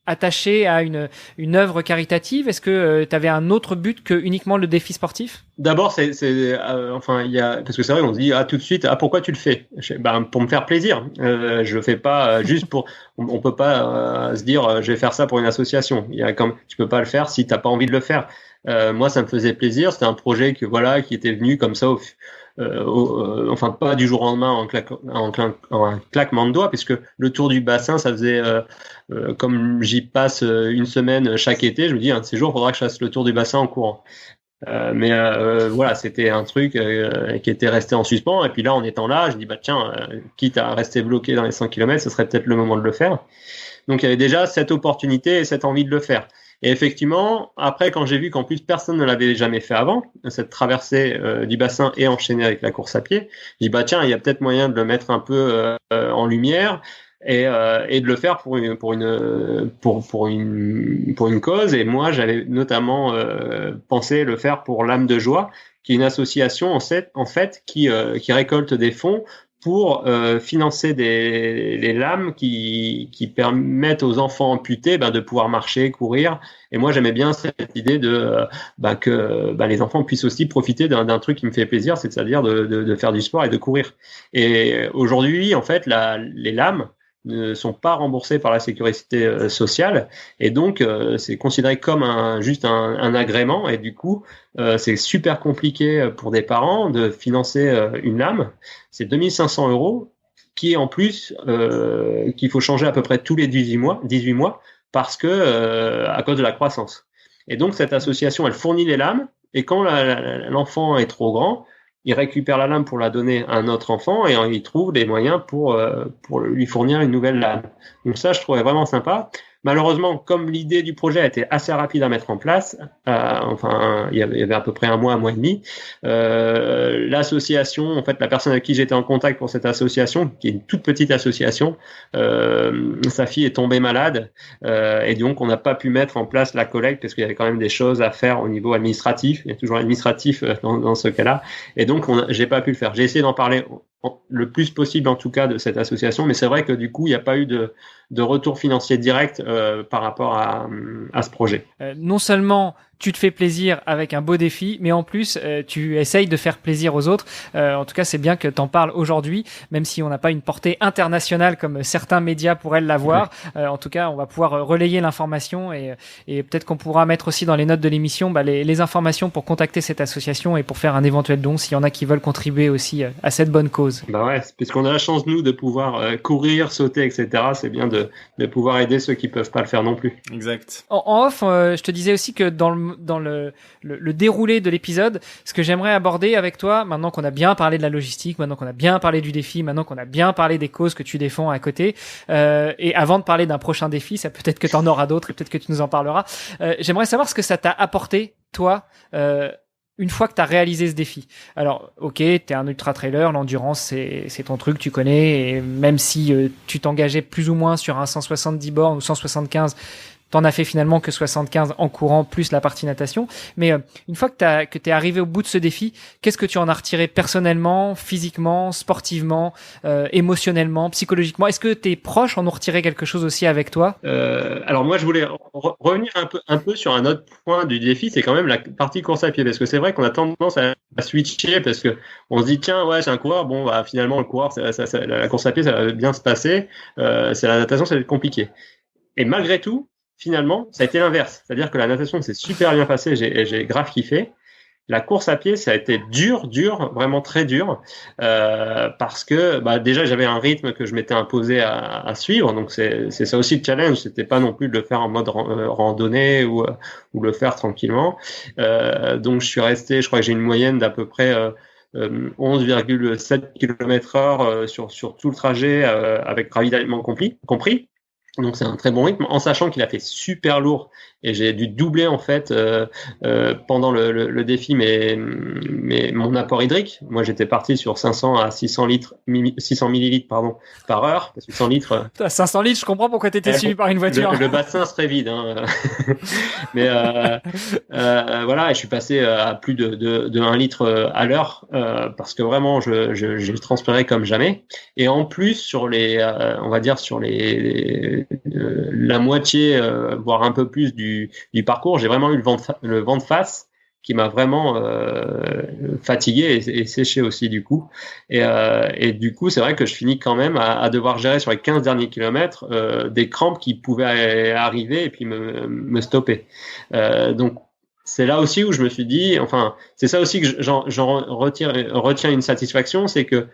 attaché à une œuvre caritative? Est-ce que tu avais un autre but que uniquement le défi sportif? D'abord, enfin, il y a, parce que c'est vrai, on se dit, tout de suite, pourquoi tu le fais? Pour me faire plaisir. Je le fais pas juste on peut pas se dire, je vais faire ça pour une association. Tu peux pas le faire si t'as pas envie de le faire. Moi, ça me faisait plaisir. C'était un projet qui était venu comme ça enfin pas du jour au lendemain en un claquement de doigts, puisque le tour du bassin, ça faisait comme j'y passe une semaine chaque été, je me dis un de ces jours, il faudra que je fasse le tour du bassin en courant. Mais voilà, c'était un truc qui était resté en suspens. Et puis là, en étant là, je dis tiens, quitte à rester bloqué dans les 100 km, ce serait peut-être le moment de le faire. Donc il y avait déjà cette opportunité et cette envie de le faire. Et effectivement, après, quand j'ai vu qu'en plus personne ne l'avait jamais fait avant, cette traversée du bassin et enchaînée avec la course à pied, je dis tiens, il y a peut-être moyen de le mettre un peu en lumière et de le faire pour une cause. Et moi, j'avais notamment pensé le faire pour l'âme de joie, qui est une association en fait qui récolte des fonds pour financer les lames qui permettent aux enfants amputés de pouvoir marcher, courir. Et moi, j'aimais bien cette idée que les enfants puissent aussi profiter d'un truc qui me fait plaisir, c'est-à-dire de faire du sport et de courir. Et aujourd'hui, en fait, les lames ne sont pas remboursées par la sécurité sociale, et donc c'est considéré comme juste un agrément, et du coup c'est super compliqué pour des parents de financer une lame. C'est 2500 € qui est en plus qu'il faut changer à peu près tous les 18 mois parce que à cause de la croissance. Et donc cette association, elle fournit les lames, et quand l'enfant est trop grand, il récupère la lame pour la donner à un autre enfant, et il trouve des moyens pour lui fournir une nouvelle lame. Donc ça, je trouvais vraiment sympa. Malheureusement, comme l'idée du projet a été assez rapide à mettre en place, il y avait à peu près un mois et demi, l'association, en fait, la personne avec qui j'étais en contact pour cette association, qui est une toute petite association, sa fille est tombée malade, et donc on n'a pas pu mettre en place la collecte parce qu'il y avait quand même des choses à faire au niveau administratif. Il y a toujours administratif dans ce cas-là, et donc j'ai pas pu le faire. J'ai essayé d'en parler le plus possible en tout cas de cette association, mais c'est vrai que du coup il n'y a pas eu de retour financier direct par rapport à ce projet. Non seulement tu te fais plaisir avec un beau défi, mais en plus tu essayes de faire plaisir aux autres. En tout cas, c'est bien que t'en parles aujourd'hui, même si on n'a pas une portée internationale comme certains médias pourraient l'avoir. En tout cas, on va pouvoir relayer l'information, et peut-être qu'on pourra mettre aussi dans les notes de l'émission les informations pour contacter cette association et pour faire un éventuel don s'il y en a qui veulent contribuer aussi à cette bonne cause. Ouais, puisqu'on a la chance nous de pouvoir courir, sauter, etc. C'est bien de pouvoir aider ceux qui peuvent pas le faire non plus. Exact. En off, je te disais aussi que dans le déroulé de l'épisode, ce que j'aimerais aborder avec toi, maintenant qu'on a bien parlé de la logistique, maintenant qu'on a bien parlé du défi, maintenant qu'on a bien parlé des causes que tu défends à côté, et avant de parler d'un prochain défi, ça peut-être que tu en auras d'autres et peut-être que tu nous en parleras, j'aimerais savoir ce que ça t'a apporté, toi, une fois que tu as réalisé ce défi. Alors, ok, tu es un ultra-trailer, l'endurance, c'est ton truc, tu connais, et même si tu t'engageais plus ou moins sur un 170 bornes ou 175, t'en as fait finalement que 75 en courant, plus la partie natation. Mais une fois que t'es arrivé au bout de ce défi, qu'est-ce que tu en as retiré personnellement, physiquement, sportivement, émotionnellement, psychologiquement? Est-ce que tes proches en ont retiré quelque chose aussi avec toi? Alors moi, je voulais revenir un peu sur un autre point du défi, c'est quand même la partie course à pied, parce que c'est vrai qu'on a tendance à switcher, parce que on se dit tiens, ouais, c'est un coureur, bon, bah finalement le coureur, la course à pied, ça va bien se passer, c'est la natation, ça va être compliqué. Et malgré tout, finalement, ça a été l'inverse. C'est-à-dire que la natation s'est super bien passée, j'ai grave kiffé. La course à pied, ça a été dur, vraiment très dur, parce que bah, déjà j'avais un rythme que je m'étais imposé à suivre, donc c'est ça aussi le challenge. C'était pas non plus de le faire en mode randonnée ou le faire tranquillement. Donc je suis resté, je crois que j'ai une moyenne d'à peu près 11,7 km/h sur tout le trajet avec ravitaillement compris. Donc c'est un très bon rythme, en sachant qu'il a fait super lourd et j'ai dû doubler en fait pendant le défi mon apport hydrique. Moi j'étais parti sur 500 à 600 millilitres par heure, parce que 100 litres. 500 litres, je comprends pourquoi t'étais suivi par une voiture. Le bassin serait vide, hein. Mais voilà, et je suis passé à plus de 1 litre à l'heure parce que vraiment j'ai transpiré comme jamais. Et en plus sur on va dire sur la moitié, voire un peu plus du parcours, j'ai vraiment eu le vent de face qui m'a vraiment fatigué et séché aussi du coup. Et du coup, c'est vrai que je finis quand même à devoir gérer sur les 15 derniers kilomètres des crampes qui pouvaient arriver et puis me stopper. Donc c'est là aussi où je me suis dit, enfin, c'est ça aussi que j'en retiens une satisfaction, c'est que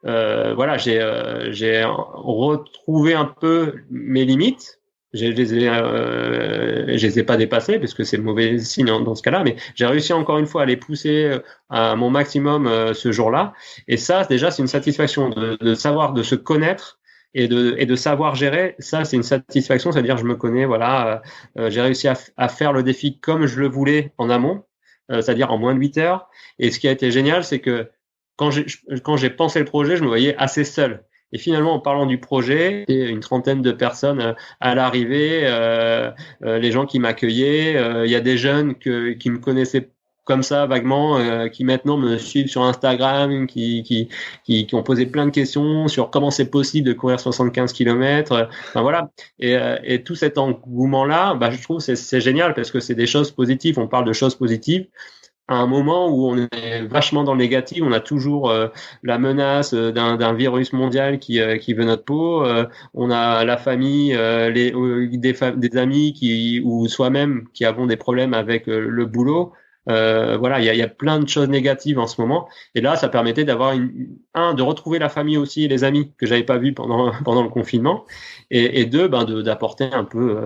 voilà, j'ai retrouvé un peu mes limites. Je les ai pas dépassées parce que c'est mauvais signe dans ce cas-là, mais j'ai réussi encore une fois à les pousser à mon maximum ce jour-là. Et ça, déjà, c'est une satisfaction de savoir, de se connaître et de savoir gérer. Ça, c'est une satisfaction, c'est-à-dire je me connais, voilà, j'ai réussi à faire le défi comme je le voulais en amont, c'est-à-dire en moins de 8 heures. Et ce qui a été génial, c'est que quand j'ai pensé le projet, je me voyais assez seul. Et finalement, en parlant du projet, une trentaine de personnes à l'arrivée, les gens qui m'accueillaient, il y a des jeunes qui me connaissaient comme ça vaguement, qui maintenant me suivent sur Instagram, qui ont posé plein de questions sur comment c'est possible de courir 75 km. Enfin voilà. Et tout cet engouement-là, bah, je trouve c'est génial parce que c'est des choses positives. On parle de choses positives à un moment où on est vachement dans le négatif, on a toujours la menace d'un virus mondial qui veut notre peau, on a la famille, des amis ou soi-même qui avons des problèmes avec le boulot. Voilà, il y a plein de choses négatives en ce moment. Et là, ça permettait d'avoir de retrouver la famille aussi et les amis que j'avais pas vus pendant le confinement, et deux, d'apporter un peu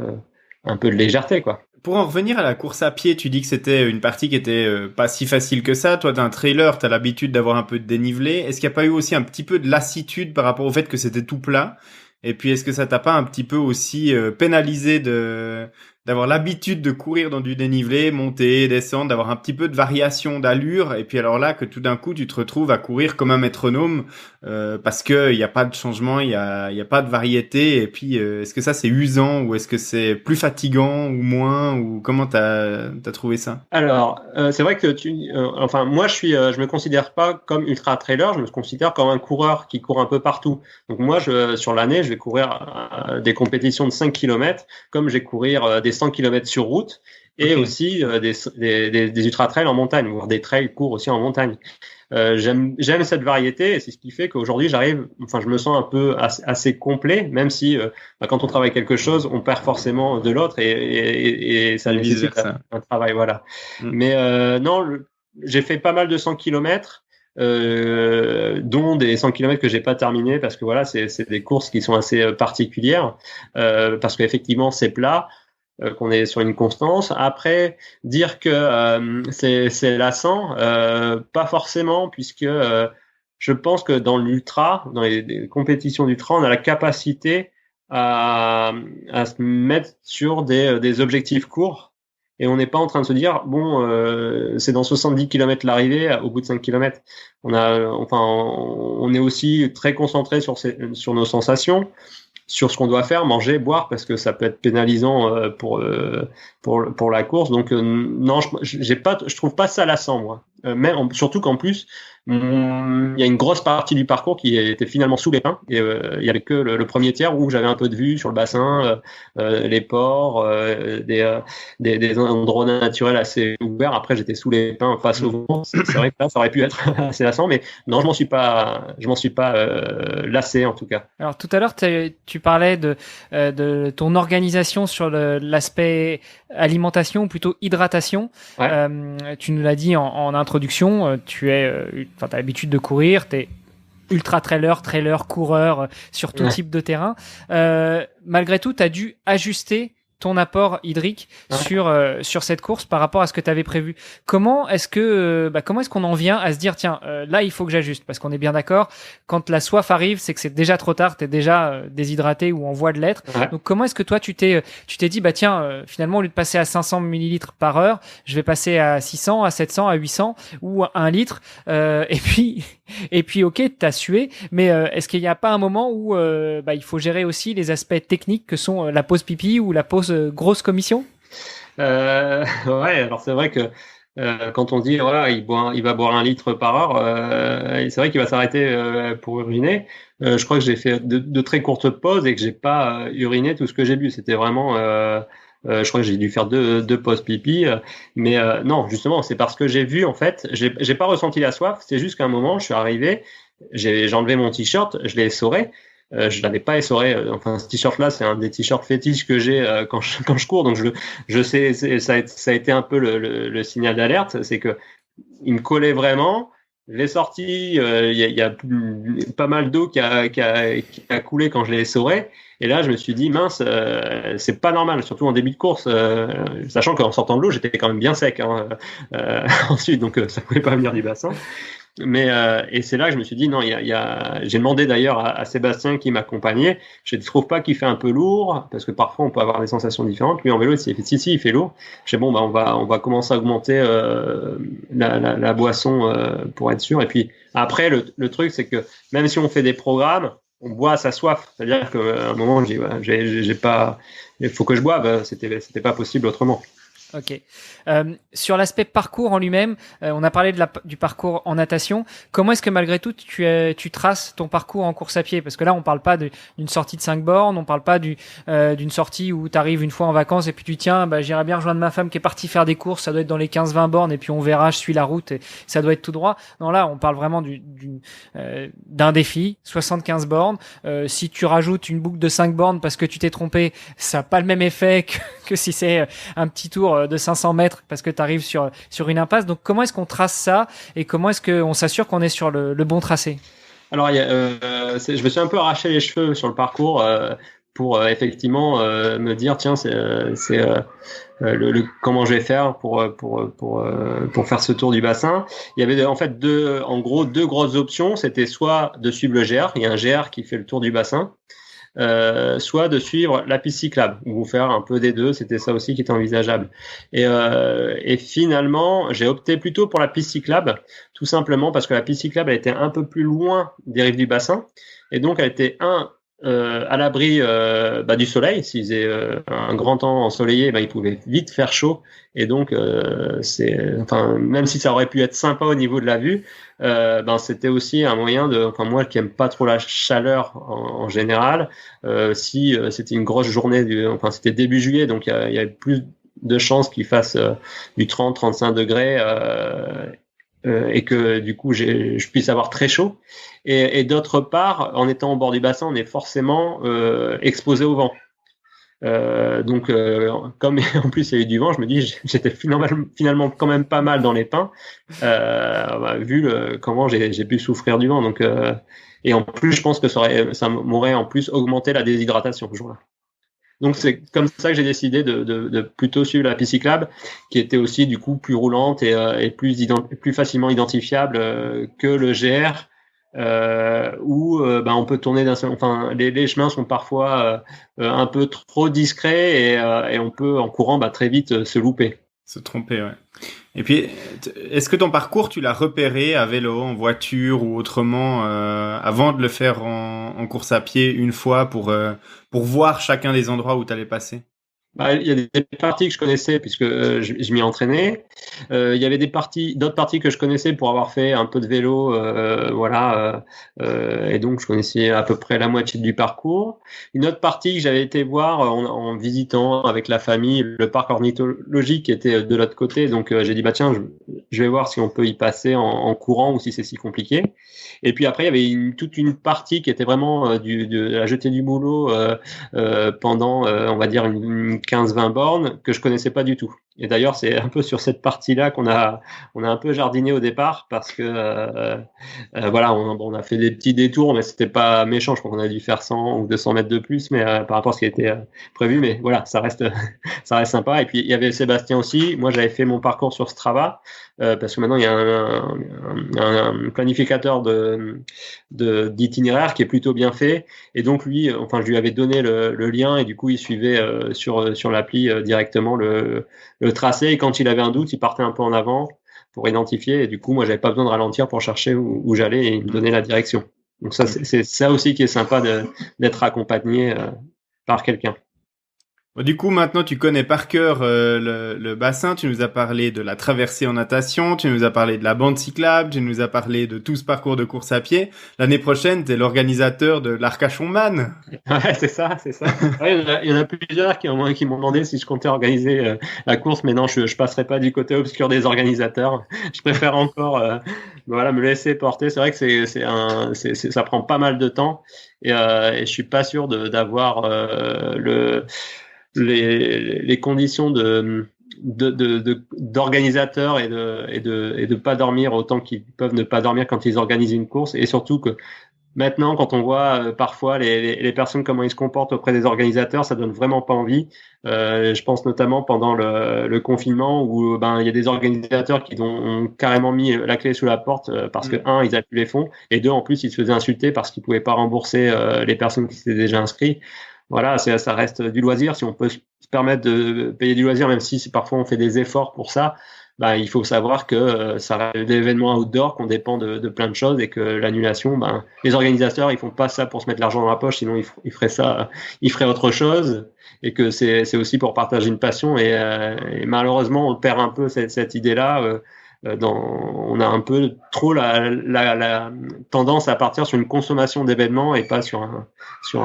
de légèreté, quoi. Pour en revenir à la course à pied, tu dis que c'était une partie qui était pas si facile que ça. Toi, t'es un trailer, t'as l'habitude d'avoir un peu de dénivelé. Est-ce qu'il n'y a pas eu aussi un petit peu de lassitude par rapport au fait que c'était tout plat? Et puis, est-ce que ça t'a pas un petit peu aussi pénalisé d'avoir l'habitude de courir dans du dénivelé, monter, descendre, d'avoir un petit peu de variation d'allure, et puis alors là, que tout d'un coup, tu te retrouves à courir comme un métronome, parce que il y a pas de changement, il y a pas de variété, et puis est-ce que ça c'est usant, ou est-ce que c'est plus fatigant, ou moins, ou comment t'as trouvé ça? Alors, c'est vrai que enfin, moi, je me considère pas comme ultra trailer, je me considère comme un coureur qui court un peu partout. Donc moi, sur l'année, je vais courir des compétitions de 5 km, comme je vais courir des 100 km sur route, et aussi des ultra trails en montagne, voire des trails courts aussi en montagne. J'aime cette variété, et c'est ce qui fait qu'aujourd'hui je me sens un peu assez complet, même si quand on travaille quelque chose, on perd forcément de l'autre, et ça nécessite un travail, voilà. Mais non, j'ai fait pas mal de 100 km, dont des 100 km que j'ai pas terminé parce que voilà, c'est des courses qui sont assez particulières, parce qu'effectivement c'est plat. Qu'on est sur une constance. Après, dire que c'est lassant, pas forcément, puisque je pense que dans les compétitions d'ultra, on a la capacité à se mettre sur des objectifs courts et on n'est pas en train de se dire bon, c'est dans 70 km l'arrivée, au bout de 5 km. On est aussi très concentré sur nos sensations, sur ce qu'on doit faire, manger, boire, parce que ça peut être pénalisant pour la course. Donc non, je trouve pas ça lassant, moi. Surtout qu'en plus, il y a une grosse partie du parcours qui était finalement sous les pins, et il y avait que le premier tiers où j'avais un peu de vue sur le bassin, les ports, des endroits naturels assez ouverts. Après, j'étais sous les pins face au vent. C'est vrai que là, ça aurait pu être assez lassant, mais non, je m'en suis pas lassé en tout cas. Alors tout à l'heure, tu parlais de ton organisation sur l'aspect alimentation, ou plutôt hydratation. Ouais. Tu nous l'as dit en introduction, t'as l'habitude de courir, t'es ultra trailer, coureur sur tout type de terrain. Malgré tout, t'as dû ajuster ton apport hydrique sur cette course par rapport à ce que tu avais prévu. Comment est-ce qu'on en vient à se dire tiens, là il faut que j'ajuste, parce qu'on est bien d'accord, quand la soif arrive, c'est que c'est déjà trop tard, tu es déjà déshydraté ou en voie de l'être. Donc comment est-ce que toi tu t'es dit bah tiens, finalement au lieu de passer à 500 millilitres par heure, je vais passer à 600, à 700, à 800 ou à 1 litre, et puis ok, t'as sué, mais est-ce qu'il n'y a pas un moment où il faut gérer aussi les aspects techniques que sont la pause pipi ou la pause grosse commission? Ouais, alors c'est vrai que quand on dit voilà, il va boire 1 litre par heure, c'est vrai qu'il va s'arrêter pour uriner. Je crois que j'ai fait de très courtes pauses et que j'ai pas uriné tout ce que j'ai bu. C'était vraiment je crois que j'ai dû faire deux pauses pipi, mais non, justement, c'est parce que j'ai vu, en fait, j'ai pas ressenti la soif. C'est juste qu'à un moment, je suis arrivé, j'ai enlevé mon t-shirt, je l'ai essoré. Je l'avais pas essoré. Enfin, ce t-shirt-là, c'est un des t-shirts fétiches que j'ai quand je cours. Donc, je sais, ça a été un peu le signal d'alerte. C'est que il me collait vraiment. Je l'ai sorti. Il y a pas mal d'eau qui a coulé quand je l'ai essoré. Et là, je me suis dit mince, c'est pas normal, surtout en début de course, sachant qu'en sortant de l'eau, j'étais quand même bien sec ensuite, donc ça pouvait pas venir du bassin. Mais et c'est là que je me suis dit non, j'ai demandé d'ailleurs à Sébastien qui m'accompagnait, je ne trouve pas qu'il fait un peu lourd, parce que parfois on peut avoir des sensations différentes. Lui en vélo, si il fait lourd. Je dis bon bah on va commencer à augmenter la boisson pour être sûr. Et puis après le truc c'est que même si on fait des programmes, on boit à sa soif. C'est-à-dire qu'à un moment je dis ouais, j'ai pas, il faut que je boive. C'était pas possible autrement. Ok. Sur l'aspect parcours en lui-même, on a parlé du parcours en natation. Comment est-ce que malgré tout tu traces ton parcours en course à pied? Parce que là, on parle pas d'une sortie de 5 bornes, on parle pas d'une sortie où tu arrives une fois en vacances et puis tu tiens, bah, j'irai bien rejoindre ma femme qui est partie faire des courses, ça doit être dans les 15-20 bornes et puis on verra, je suis la route et ça doit être tout droit. Non, là, on parle vraiment d'un défi, 75 bornes. Si tu rajoutes une boucle de 5 bornes parce que tu t'es trompé, ça n'a pas le même effet que si c'est un petit tour de 500 mètres parce que tu arrives sur une impasse. Donc comment est-ce qu'on trace ça et comment est-ce qu'on s'assure qu'on est sur le bon tracé? Alors je me suis un peu arraché les cheveux sur le parcours pour effectivement me dire tiens c'est comment je vais faire pour faire ce tour du bassin. Il y avait en fait deux grosses options. C'était soit de suivre le GR, il y a un GR qui fait le tour du bassin, soit de suivre la piste cyclable ou faire un peu des deux. C'était ça aussi qui était envisageable. Et finalement, j'ai opté plutôt pour la piste cyclable, tout simplement parce que la piste cyclable elle était un peu plus loin des rives du bassin et donc elle était à l'abri du soleil. S'il faisait un grand temps ensoleillé, il pouvait vite faire chaud et donc même si ça aurait pu être sympa au niveau de la vue, c'était aussi un moyen moi qui aime pas trop la chaleur en général, si c'était une grosse journée c'était début juillet, donc il y avait plus de chances qu'il fasse du 30-35 degrés et que du coup je puisse avoir très chaud. Et d'autre part, en étant au bord du bassin, on est forcément exposé au vent. Comme en plus il y a eu du vent, je me dis j'étais finalement quand même pas mal dans les pins, vu comment j'ai pu souffrir du vent. Donc et en plus je pense que ça m'aurait en plus augmenté la déshydratation ce jour-là. Donc c'est comme ça que j'ai décidé de plutôt suivre la piste cyclable, qui était aussi du coup plus roulante et plus facilement identifiable que le GR. Où on peut tourner les chemins sont parfois un peu trop discrets et on peut en courant très vite se louper. Se tromper, ouais. Et puis, est-ce que ton parcours, tu l'as repéré à vélo, en voiture ou autrement, avant de le faire en course à pied une fois pour voir chacun des endroits où tu allais passer? Bah, il y a des parties que je connaissais puisque je m'y entraînais. Il y avait d'autres parties que je connaissais pour avoir fait un peu de vélo, voilà. Et donc je connaissais à peu près la moitié du parcours. Une autre partie que j'avais été voir en visitant avec la famille le parc ornithologique qui était de l'autre côté. Donc j'ai dit bah tiens, je vais voir si on peut y passer en courant ou si c'est si compliqué. Et puis après il y avait toute une partie qui était vraiment de la jetée du boulot pendant on va dire une 15-20 bornes que je connaissais pas du tout. Et d'ailleurs, c'est un peu sur cette partie-là qu'on a un peu jardiné au départ parce que voilà, on a fait des petits détours, mais c'était pas méchant. Je crois qu'on a dû faire 100 ou 200 mètres de plus, mais par rapport à ce qui était prévu. Mais voilà, ça reste ça reste sympa. Et puis il y avait Sébastien aussi. Moi, j'avais fait mon parcours sur Strava parce que maintenant il y a un planificateur d'itinéraire qui est plutôt bien fait. Et donc lui, enfin, je lui avais donné le lien et du coup, il suivait sur l'appli directement le tracé. Et quand il avait un doute, il partait un peu en avant pour identifier. Et du coup, moi, j'avais pas besoin de ralentir pour chercher où j'allais et il me donnait la direction. Donc ça, c'est ça aussi qui est sympa d'être accompagné par quelqu'un. Du coup, maintenant, tu connais par cœur le bassin. Tu nous as parlé de la traversée en natation, tu nous as parlé de la bande cyclable, tu nous as parlé de tout ce parcours de course à pied. L'année prochaine, tu es l'organisateur de l'Arcachon-Man. Ouais, c'est ça. Ouais, il y en a plusieurs qui m'ont demandé si je comptais organiser la course, mais non, je passerai pas du côté obscur des organisateurs. Je préfère encore voilà, me laisser porter. C'est vrai que ça prend pas mal de temps et je suis pas sûr d'avoir les conditions d'organisateurs et de pas dormir autant qu'ils peuvent ne pas dormir quand ils organisent une course, et surtout que maintenant quand on voit parfois les personnes comment ils se comportent auprès des organisateurs, ça donne vraiment pas envie. Je pense notamment pendant le confinement où il y a des organisateurs qui ont carrément mis la clé sous la porte parce que un, ils appuient les fonds, et deux, en plus ils se faisaient insulter parce qu'ils pouvaient pas rembourser les personnes qui s'étaient déjà inscrites. Voilà, ça reste du loisir. Si on peut se permettre de payer du loisir, même si parfois on fait des efforts pour ça, il faut savoir que ça reste des événements outdoor, qu'on dépend de plein de choses, et que l'annulation, les organisateurs, ils font pas ça pour se mettre l'argent dans la poche, sinon ils feraient ça, ils feraient autre chose, et que c'est aussi pour partager une passion. Et malheureusement, on perd un peu cette idée-là. On a un peu trop la tendance à partir sur une consommation d'événements et pas sur se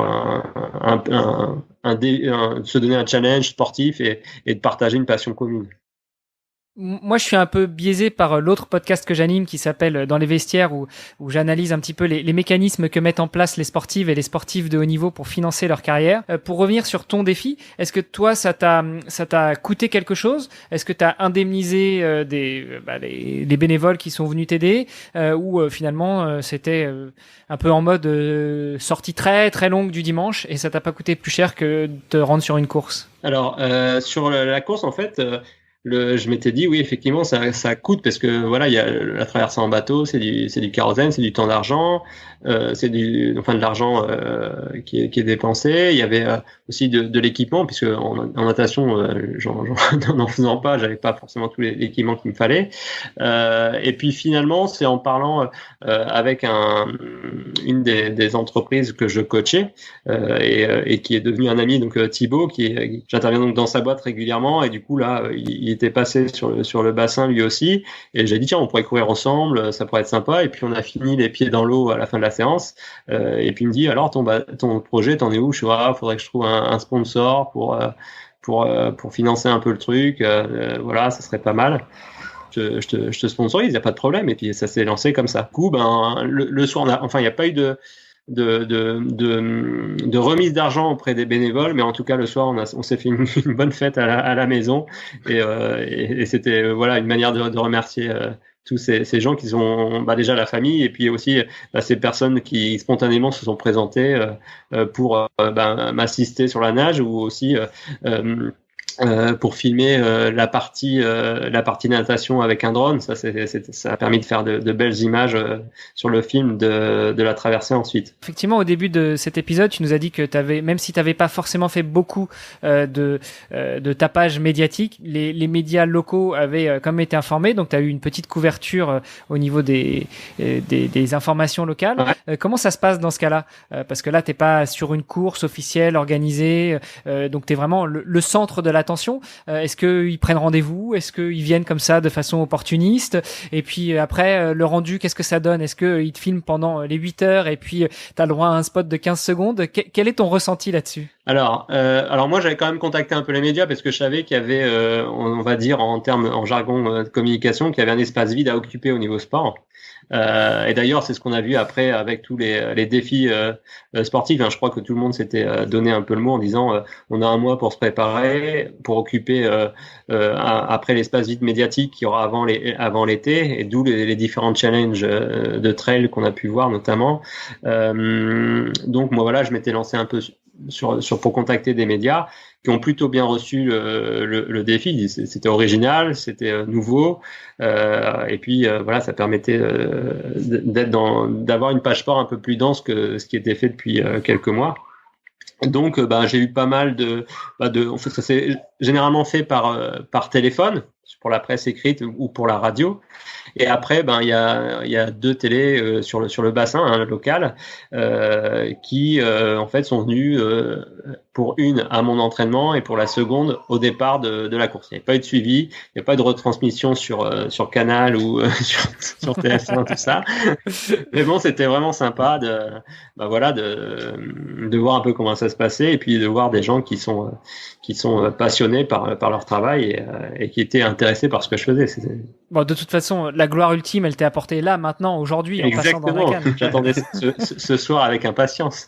donner un challenge sportif et de partager une passion commune. Moi, je suis un peu biaisé par l'autre podcast que j'anime qui s'appelle Dans les vestiaires, où j'analyse un petit peu les mécanismes que mettent en place les sportives et les sportifs de haut niveau pour financer leur carrière. Pour revenir sur ton défi, est-ce que toi, ça t'a coûté quelque chose? Est-ce que tu as indemnisé les bénévoles qui sont venus t'aider, ou finalement c'était un peu en mode sortie très très longue du dimanche et ça t'a pas coûté plus cher que de te rendre sur une course? Alors sur la course, en fait. Je m'étais dit oui, effectivement ça coûte parce que voilà, il y a la traversée en bateau, c'est du kérosène, c'est du temps d'argent, c'est de l'argent qui est dépensé. Il y avait aussi de l'équipement, puisque en natation n'en faisant pas, j'avais pas forcément tout l'équipement qu'il me fallait. Et puis finalement, c'est en parlant avec une des entreprises que je coachais et qui est devenu un ami, donc Thibaut, j'interviens donc dans sa boîte régulièrement, et du coup là il était passé sur le bassin lui aussi, et j'ai dit tiens, on pourrait courir ensemble, ça pourrait être sympa. Et puis on a fini les pieds dans l'eau à la fin de la séance, et puis il me dit alors ton projet, t'en es où? Je suis faudrait que je trouve un sponsor pour financer un peu le truc, voilà, ça serait pas mal. Je te sponsorise, il y a pas de problème. Et puis ça s'est lancé comme ça. Du coup, le soir, il n'y a pas eu de remise d'argent auprès des bénévoles, mais en tout cas le soir on s'est fait une bonne fête à la maison, et c'était voilà une manière de remercier tous ces gens qui sont déjà la famille, et puis aussi ces personnes qui spontanément se sont présentées pour m'assister sur la nage, ou aussi pour filmer la partie natation avec un drone. Ça a permis de faire de belles images sur le film de la traversée ensuite. Effectivement, au début de cet épisode, tu nous as dit que même si tu n'avais pas forcément fait beaucoup de tapage médiatique, les médias locaux avaient quand même été informés, donc tu as eu une petite couverture au niveau des informations locales. Ouais. Comment ça se passe dans ce cas-là? Parce que là, t'es pas sur une course officielle organisée, donc tu es vraiment le centre de l'attention. Est-ce qu'ils prennent rendez-vous? Est-ce qu'ils viennent comme ça de façon opportuniste? Et puis après, le rendu, qu'est-ce que ça donne? Est-ce qu'ils te filment pendant les 8 heures et puis tu as le droit à un spot de 15 secondes? Quel est ton ressenti là-dessus? Alors moi j'avais quand même contacté un peu les médias parce que je savais qu'il y avait, on va dire en jargon de communication, qu'il y avait un espace vide à occuper au niveau sport. Et d'ailleurs, c'est ce qu'on a vu après avec tous les défis sportifs. Je crois que tout le monde s'était donné un peu le mot en disant on a un mois pour se préparer, pour occuper après l'espace vide médiatique qu'il y aura avant l'été, et d'où les différents challenges de trail qu'on a pu voir notamment. Donc moi voilà, je m'étais lancé un peu pour contacter des médias qui ont plutôt bien reçu le défi. C'était original, c'était nouveau, et puis voilà, ça permettait d'avoir une page sport un peu plus dense que ce qui était fait depuis quelques mois. Donc j'ai eu pas mal en fait, ça s'est généralement fait par téléphone pour la presse écrite ou pour la radio. Et après, il y a 2 télés sur le bassin local qui en fait sont venus pour une à mon entraînement et pour la seconde au départ de la course. Il n'y avait pas eu de suivi, il n'y a pas eu de retransmission sur Canal ou sur TF1 tout ça. Mais bon, c'était vraiment sympa de voir un peu comment ça se passait et puis de voir des gens qui sont passionnés par leur travail et qui étaient intéressés par ce que je faisais. Bon, de toute façon, la gloire ultime, elle t'est apportée là, maintenant, aujourd'hui, en passant dans la canne. J'attendais ce soir avec impatience.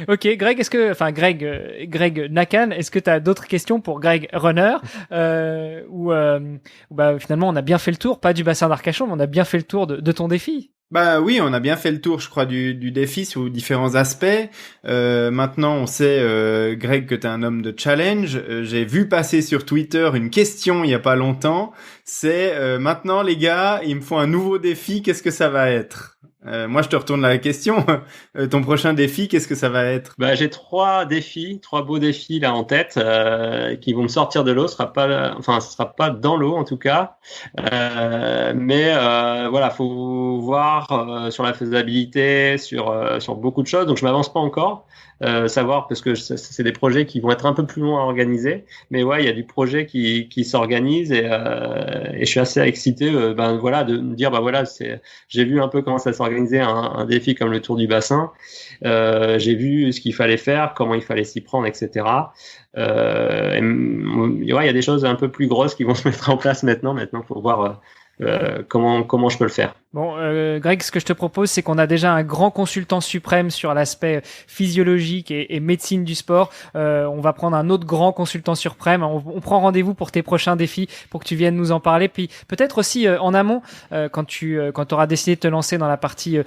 Ok, Greg Nakan, est-ce que tu as d'autres questions pour Greg Runner ou finalement on a bien fait le tour, pas du bassin d'Arcachon, mais on a bien fait le tour de ton défi. Bah oui, on a bien fait le tour, je crois, du défi sous différents aspects. Maintenant, on sait, Greg, que t'es un homme de challenge. J'ai vu passer sur Twitter une question il y a pas longtemps. C'est maintenant, les gars, il me faut un nouveau défi. Qu'est-ce que ça va être? Moi, je te retourne la question. Ton prochain défi, qu'est-ce que ça va être? J'ai 3 beaux défis là en tête qui vont me sortir de l'eau. Ce sera pas dans l'eau en tout cas. Mais voilà, faut voir sur la faisabilité, sur beaucoup de choses. Donc je m'avance pas encore. Savoir parce que c'est des projets qui vont être un peu plus longs à organiser, mais ouais, il y a du projet qui s'organise et je suis assez excité de me dire j'ai vu un peu comment ça s'organisait un défi comme le Tour du Bassin, j'ai vu ce qu'il fallait faire, comment il fallait s'y prendre, etc. Il y a des choses un peu plus grosses qui vont se mettre en place maintenant faut voir comment je peux le faire. Bon, Greg, ce que je te propose, c'est qu'on a déjà un grand consultant suprême sur l'aspect physiologique et médecine du sport. On va prendre un autre grand consultant suprême. On prend rendez-vous pour tes prochains défis, pour que tu viennes nous en parler. Puis peut-être aussi en amont, quand tu auras décidé de te lancer dans la partie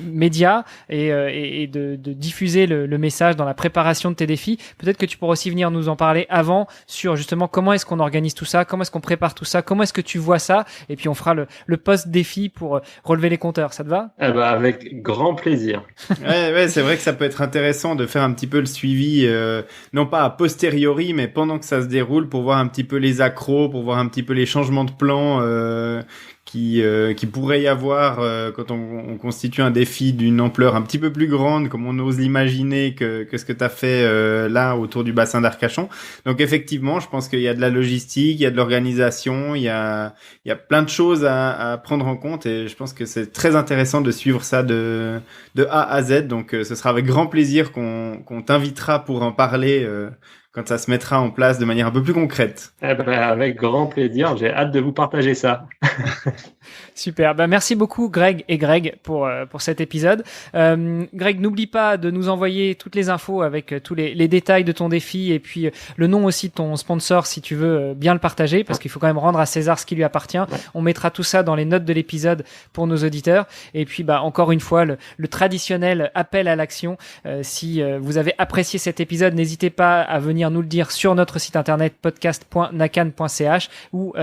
médias et de diffuser le message dans la préparation de tes défis. Peut-être que tu pourras aussi venir nous en parler avant sur justement comment est-ce qu'on organise tout ça, comment est-ce qu'on prépare tout ça, comment est-ce que tu vois ça, et puis on fera le post-défi pour relever les compteurs. Ça te va? Avec grand plaisir. Ouais, c'est vrai que ça peut être intéressant de faire un petit peu le suivi, non pas a posteriori, mais pendant que ça se déroule, pour voir un petit peu les accros, pour voir un petit peu les changements de plan qui pourrait y avoir quand on constitue un défi d'une ampleur un petit peu plus grande, comme on ose l'imaginer que ce que tu as fait là autour du bassin d'Arcachon. Donc effectivement, je pense qu'il y a de la logistique, il y a de l'organisation, il y a plein de choses à prendre en compte, et je pense que c'est très intéressant de suivre ça de A à Z. Donc ce sera avec grand plaisir qu'on t'invitera pour en parler quand ça se mettra en place de manière un peu plus concrète. Avec grand plaisir, j'ai hâte de vous partager ça. Super. Merci beaucoup Greg et Greg pour cet épisode. Greg, n'oublie pas de nous envoyer toutes les infos avec tous les détails de ton défi et puis le nom aussi de ton sponsor si tu veux bien le partager parce qu'il faut quand même rendre à César ce qui lui appartient. On mettra tout ça dans les notes de l'épisode pour nos auditeurs. Et puis encore une fois le traditionnel appel à l'action. Si vous avez apprécié cet épisode, n'hésitez pas à venir nous le dire sur notre site internet podcast.nakan.ch ou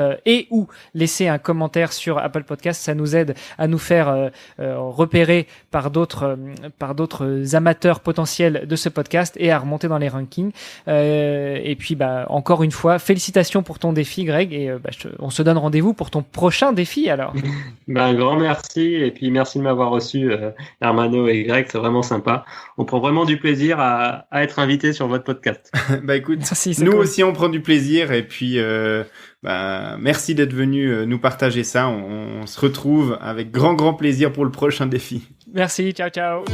laisser un commentaire sur Apple Podcast. Ça nous aide à nous faire repérer par d'autres amateurs potentiels de ce podcast et à remonter dans les rankings. Et puis encore une fois, félicitations pour ton défi Greg et on se donne rendez-vous pour ton prochain défi alors. Un grand merci et puis merci de m'avoir reçu Hermano et Greg, c'est vraiment sympa. On prend vraiment du plaisir à être invité sur votre podcast. Écoute, nous cool. Aussi on prend du plaisir et puis merci d'être venu nous partager ça. On se retrouve avec grand plaisir pour le prochain défi. Merci, ciao.